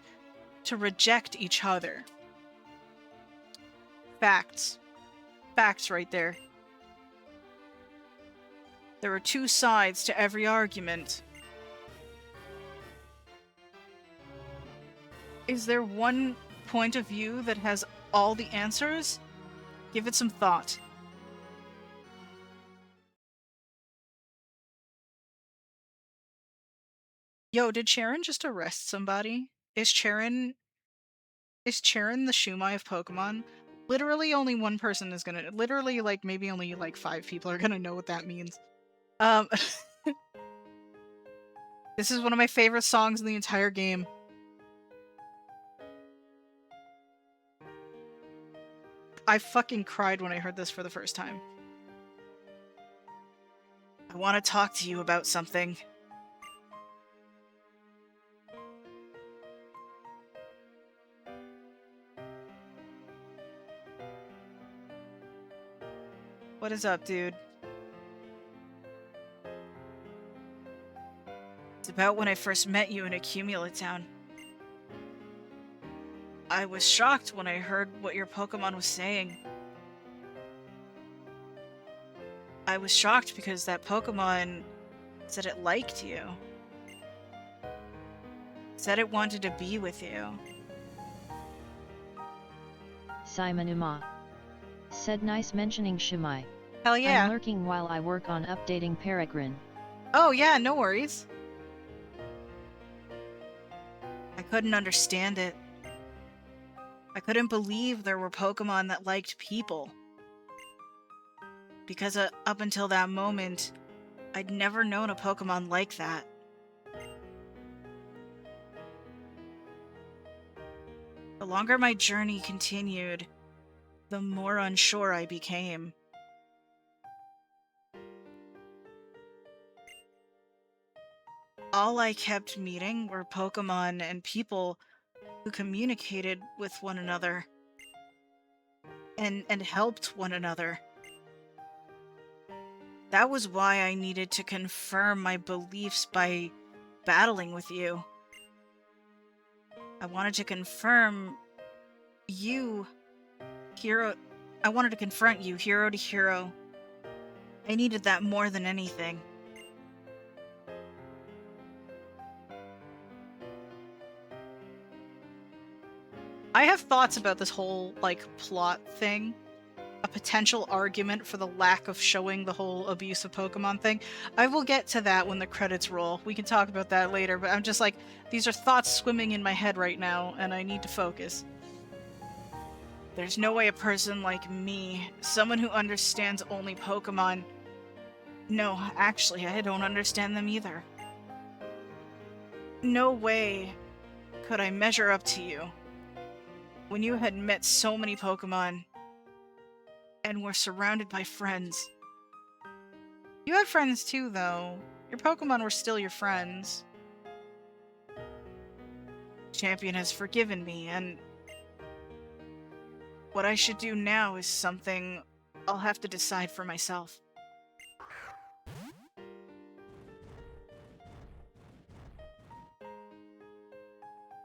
to reject each other. Facts. Facts right there. There are two sides to every argument. Is there one point of view that has all the answers? Give it some thought. Yo, did Charon just arrest somebody? Is Charon the Shumai of Pokemon? Literally only one person is gonna... Literally, like, maybe only, like, 5 people are gonna know what that means. This is one of my favorite songs in the entire game. I fucking cried when I heard this for the first time. I want to talk to you about something. What is up, dude? It's about when I first met you in Accumulate Town. I was shocked when I heard what your Pokemon was saying. I was shocked because that Pokemon said it liked you. Said it wanted to be with you. Simon Uma. Said nice mentioning Shimai. Hell yeah. I'm lurking while I work on updating Peregrine. Oh yeah, no worries. I couldn't understand it. I couldn't believe there were Pokemon that liked people. Because up until that moment, I'd never known a Pokemon like that. The longer my journey continued, the more unsure I became. All I kept meeting were Pokemon and people who communicated with one another and helped one another. That was why I needed to confirm my beliefs by battling with you. I wanted to confirm you, hero. I wanted to confront you, hero to hero. I needed that more than anything. I have thoughts about this whole, like, plot thing. A potential argument for the lack of showing the whole abuse of Pokemon thing. I will get to that when the credits roll. We can talk about that later, but I'm just like, these are thoughts swimming in my head right now, and I need to focus. There's no way a person like me, someone who understands only Pokemon... No, actually, I don't understand them either. No way could I measure up to you when you had met so many Pokemon and were surrounded by friends. You had friends too, though. Your Pokemon were still your friends. Champion has forgiven me, and what I should do now is something I'll have to decide for myself.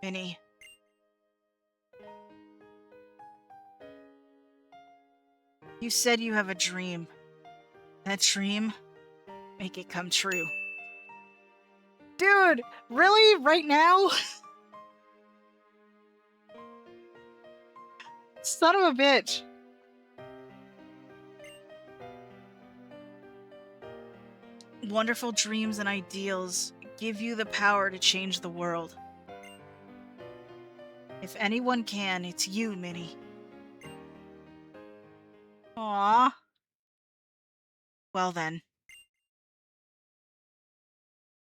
Minnie. You said you have a dream. That dream, make it come true. Dude, really? Right now? Son of a bitch. Wonderful dreams and ideals give you the power to change the world. If anyone can, it's you, Minnie. Aww. Well then.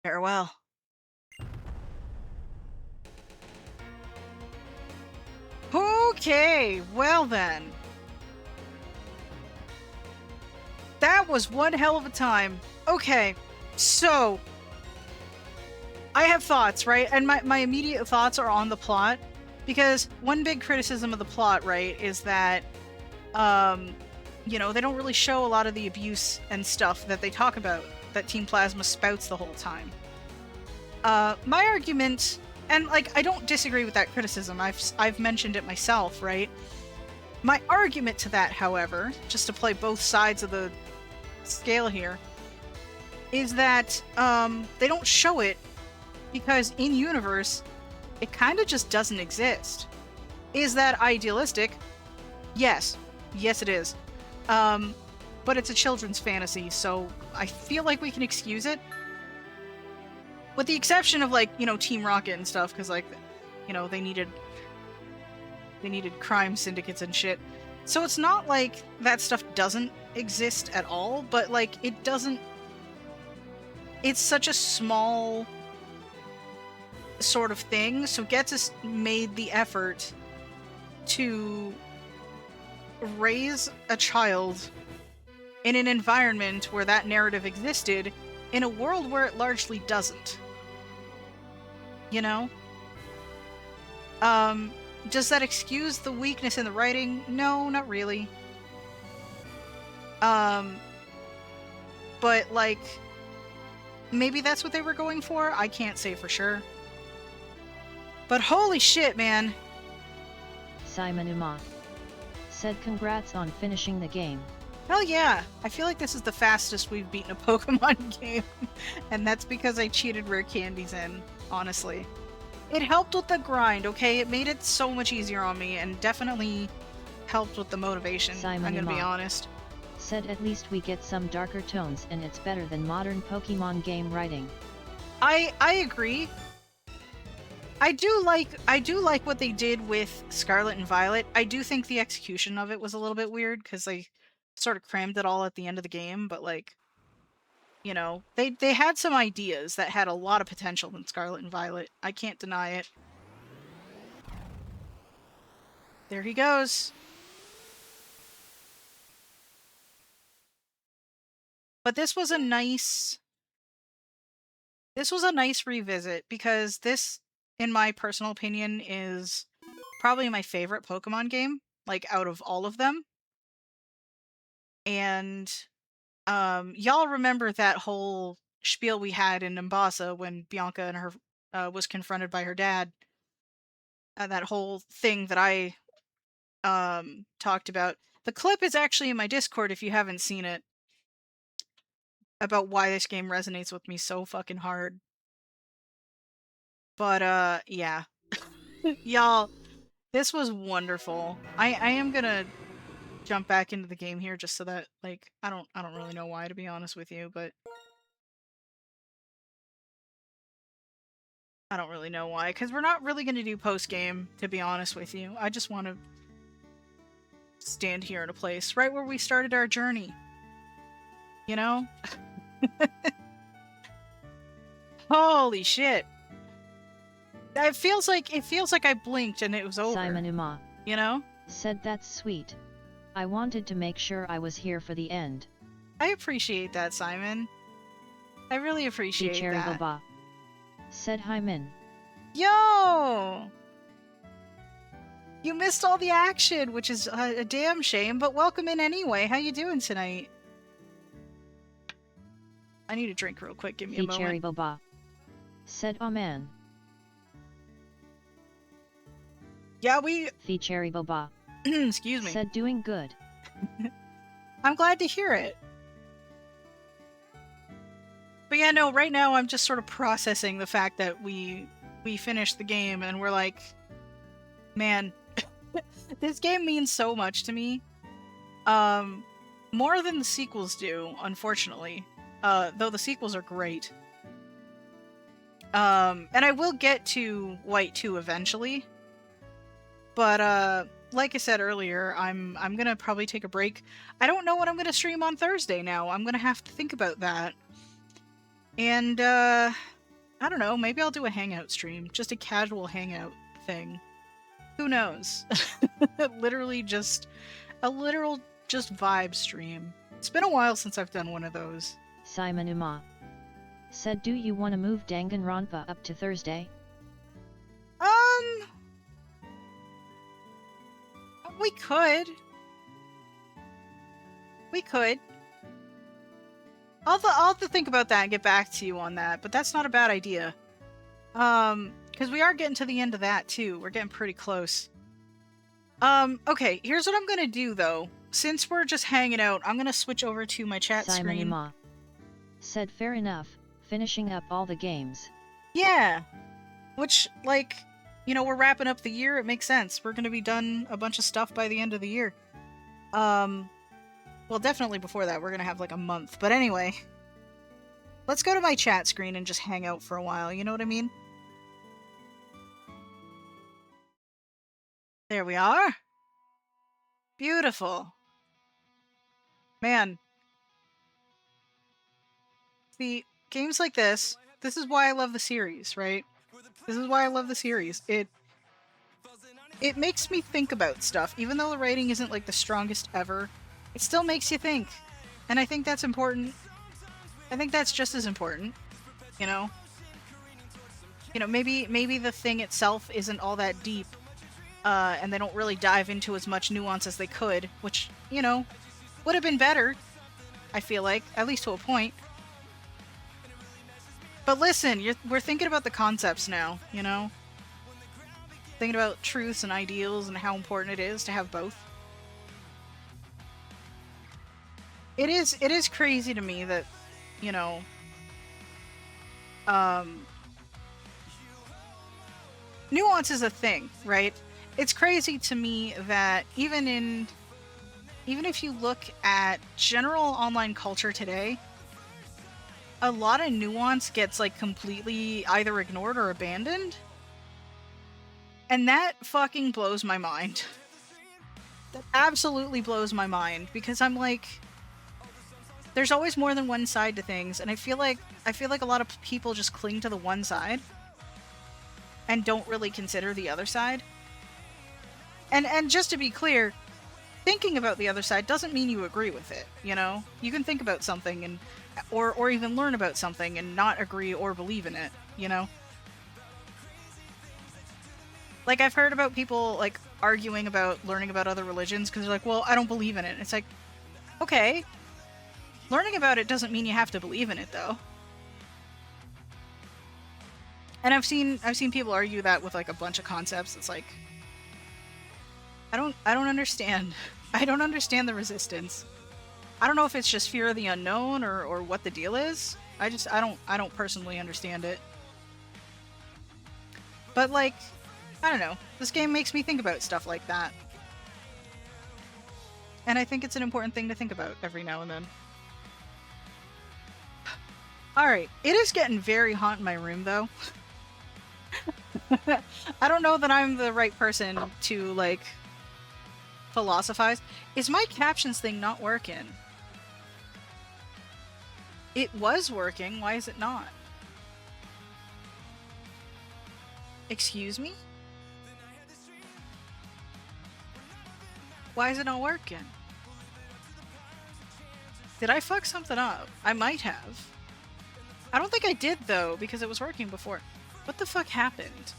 Farewell. Okay, well then. That was one hell of a time. Okay, so... I have thoughts, right? And my immediate thoughts are on the plot, because one big criticism of the plot, right, is that, you know, they don't really show a lot of the abuse and stuff that they talk about, that Team Plasma spouts the whole time. My argument, and like, I don't disagree with that criticism, I've mentioned it myself, right? My argument to that, however, just to play both sides of the scale here, is that they don't show it because in universe it kind of just doesn't exist. Is that idealistic? Yes it is, but it's a children's fantasy, so I feel like we can excuse it, with the exception of, like, you know, Team Rocket and stuff, because, like, you know, they needed crime syndicates and shit. So it's not like that stuff doesn't exist at all, but, like, it doesn't, it's such a small sort of thing. So Getsus made the effort to raise a child in an environment where that narrative existed, in a world where it largely doesn't. You know? Does that excuse the weakness in the writing? No, not really. But, like, maybe that's what they were going for? I can't say for sure. But holy shit, man! Simon Uma said congrats on finishing the game. Hell yeah! I feel like this is the fastest we've beaten a Pokemon game. And that's because I cheated rare candies in, honestly. It helped with the grind, okay? It made it so much easier on me, and definitely helped with the motivation, Simon I'm gonna be Uma honest. said at least we get some darker tones and it's better than modern Pokemon game writing. I agree. I do like what they did with Scarlet and Violet. I do think the execution of it was a little bit weird, because they sort of crammed it all at the end of the game, but, like, you know, they had some ideas that had a lot of potential in Scarlet and Violet. I can't deny it. There he goes. But this was a nice revisit, because this, in my personal opinion, is probably my favorite Pokemon game, like, out of all of them. And y'all remember that whole spiel we had in Nimbasa when Bianca and her was confronted by her dad, that whole thing that I talked about. The clip is actually in my Discord if you haven't seen it, about why this game resonates with me so fucking hard. But yeah. Y'all, this was wonderful. I am gonna jump back into the game here, just so that, like, I don't really know why, to be honest with you, but I don't really know why, because we're not really gonna do post-game, to be honest with you. I just want to stand here in a place right where we started our journey. You know? Holy shit. It feels like I blinked and it was over. Simon Uma You know? said that's sweet. I wanted to make sure I was here for the end. I appreciate that, Simon. I really appreciate Cherry that. Boba said hi Min. Yo! You missed all the action, which is a damn shame, but welcome in anyway. How you doing tonight? I need a drink real quick, give me a Cherry moment. Boba said oh man. Yeah, we... Cherry Boba excuse me. said doing good. I'm glad to hear it. But yeah, no, right now I'm just sort of processing the fact that we finished the game and we're like, man, this game means so much to me. More than the sequels do, unfortunately. Though the sequels are great. And I will get to White 2 eventually. But like I said earlier, I'm gonna probably take a break. I don't know what I'm gonna stream on Thursday now. I'm gonna have to think about that. And I don't know, maybe I'll do a hangout stream. Just a casual hangout thing. Who knows? Literally just a literal just vibe stream. It's been a while since I've done one of those. Simon Uma Said, do you wanna move Danganronpa up to Thursday? We could. We could. I'll have to think about that and get back to you on that, but that's not a bad idea. Because we are getting to the end of that too. We're getting pretty close. Okay, here's what I'm gonna do though. Since we're just hanging out, I'm gonna switch over to my chat screen. Simon said, fair enough, finishing up all the games. Yeah. Which, like, you know, we're wrapping up the year, it makes sense. We're gonna be done a bunch of stuff by the end of the year. Well, definitely before that, we're gonna have like a month. But anyway, let's go to my chat screen and just hang out for a while, you know what I mean? There we are. Beautiful. Man. See, games like this is why I love the series, right? This is why I love the series. It makes me think about stuff. Even though the writing isn't like the strongest ever, it still makes you think. And I think that's important. I think that's just as important, you know? You know, maybe the thing itself isn't all that deep, and they don't really dive into as much nuance as they could, which, you know, would have been better, I feel like, at least to a point. But listen, we're thinking about the concepts now, you know? Thinking about truths and ideals and how important it is to have both. It is crazy to me that, you know, nuance is a thing, right? It's crazy to me that even if you look at general online culture today, a lot of nuance gets like completely either ignored or abandoned. And that fucking blows my mind. That absolutely blows my mind, because I'm like, there's always more than one side to things, and I feel like a lot of people just cling to the one side and don't really consider the other side. And just to be clear, thinking about the other side doesn't mean you agree with it, you know? You can think about something and or even learn about something and not agree or believe in it, you know? Like, I've heard about people, like, arguing about learning about other religions because they're like, well, I don't believe in it. And it's like, okay. Learning about it doesn't mean you have to believe in it, though. And I've seen people argue that with, like, a bunch of concepts. It's like, I don't understand. I don't understand the resistance. I don't know if it's just fear of the unknown or what the deal is. I don't personally understand it. But, like, I don't know. This game makes me think about stuff like that. And I think it's an important thing to think about every now and then. Alright, it is getting very hot in my room, though. I don't know that I'm the right person to, like, philosophize. Is my captions thing not working? It was working. Why is it not? Excuse me? Why is it not working? Did I fuck something up? I might have. I don't think I did, though, because it was working before. What the fuck happened?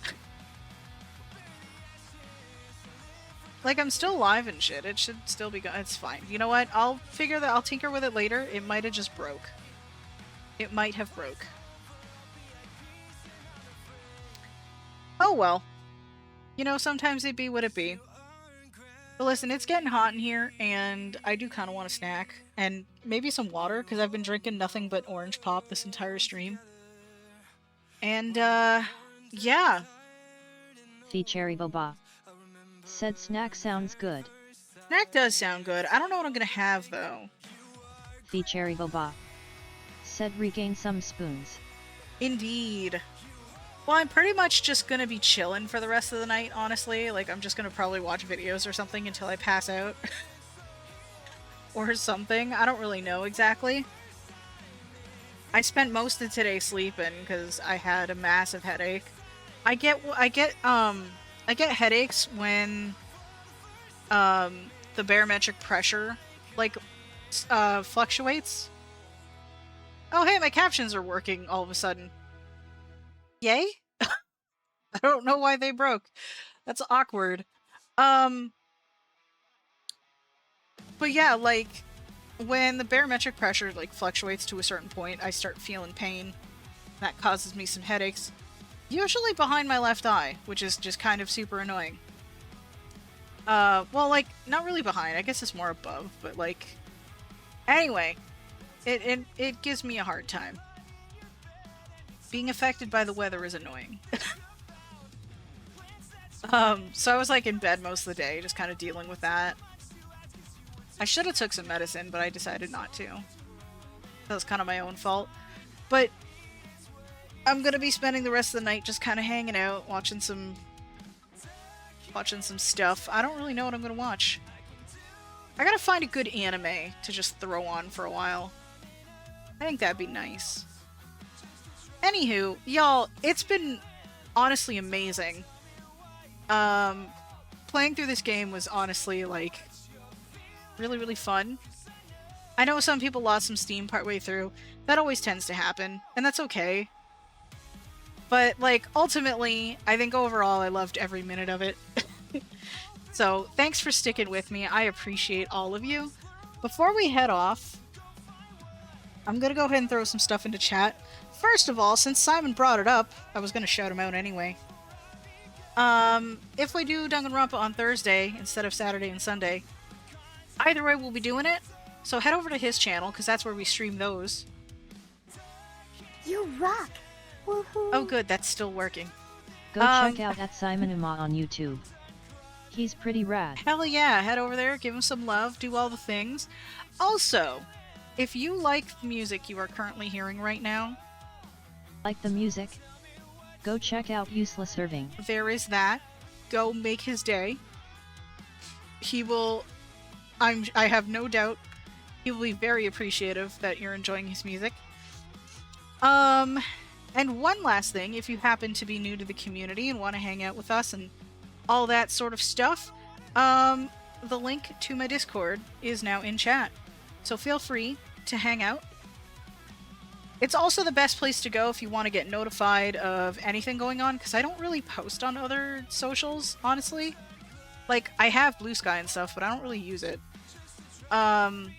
Like, I'm still live and shit. It should still be it's fine. You know what? I'll tinker with it later. It might have just broke. It might have broke. Oh well. You know, sometimes it be what it be. But listen, it's getting hot in here, and I do kind of want a snack. And maybe some water, because I've been drinking nothing but orange pop this entire stream. And, yeah. The Cherry Boba said snack sounds good. Snack does sound good. I don't know what I'm gonna have, though. The Cherry Boba said regain some spoons. Indeed. Well, I'm pretty much just gonna be chilling for the rest of the night, honestly. Like, I'm just gonna probably watch videos or something until I pass out. Or something. I don't really know exactly. I spent most of today sleeping because I had a massive headache. I get headaches when the barometric pressure like fluctuates. Oh, hey, my captions are working all of a sudden. Yay? I don't know why they broke. That's awkward. But yeah, like, when the barometric pressure, like, fluctuates to a certain point, I start feeling pain. That causes me some headaches. Usually behind my left eye, which is just kind of super annoying. Well, like, not really behind. I guess it's more above, but, like... Anyway, it gives me a hard time. Being affected by the weather is annoying. So I was, like, in bed most of the day, just kind of dealing with that. I should have took some medicine, but I decided not to. That was kind of my own fault. But I'm gonna be spending the rest of the night just kind of hanging out, watching some stuff. I don't really know what I'm gonna watch. I gotta find a good anime to just throw on for a while. I think that'd be nice. Anywho, y'all, it's been honestly amazing. Playing through this game was honestly, like, really, really fun. I know some people lost some steam partway through. That always tends to happen, and that's okay. But, like, ultimately, I think overall I loved every minute of it. So, thanks for sticking with me. I appreciate all of you. Before we head off, I'm gonna go ahead and throw some stuff into chat. First of all, since Simon brought it up, I was gonna shout him out anyway. If we do Danganronpa on Thursday instead of Saturday and Sunday, either way we'll be doing it. So head over to his channel, because that's where we stream those. You rock! Woohoo! Oh good, that's still working. Go check out at Simon Uma on YouTube. He's pretty rad. Hell yeah, head over there, give him some love, do all the things. Also, if you like the music you are currently hearing right now, Like the music? Go check out Useless Serving. there is that. Go make his day. He will... I have no doubt he will be very appreciative that you're enjoying his music. And one last thing, if you happen to be new to the community and want to hang out with us and all that sort of stuff, the link to my Discord is now in chat. So feel free to hang out. It's also the best place to go if you want to get notified of anything going on, because I don't really post on other socials, honestly. Like, I have Blue Sky and stuff, but I don't really use it. So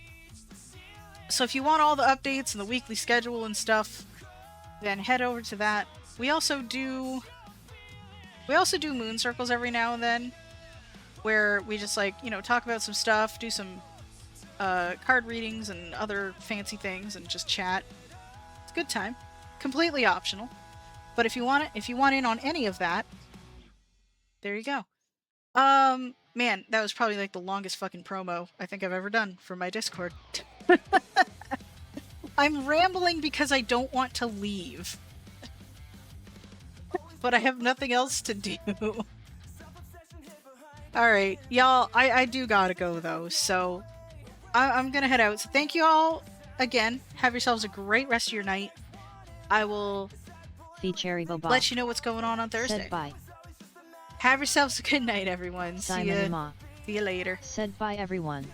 if you want all the updates and the weekly schedule and stuff, then head over to that. We also do moon circles every now and then, where we just, like, you know, talk about some stuff, do some card readings and other fancy things, and just chat. It's a good time. Completely optional. But if you want in on any of that, there you go. Man, that was probably like the longest fucking promo I think I've ever done for my Discord. I'm rambling because I don't want to leave. But I have nothing else to do. Alright, y'all, I do gotta go though, so I'm gonna head out. So thank you all again. Have yourselves a great rest of your night. I will let you know what's going on Thursday. Said bye. Have yourselves a good night, everyone. Simon Uma. See you later. Said bye, everyone.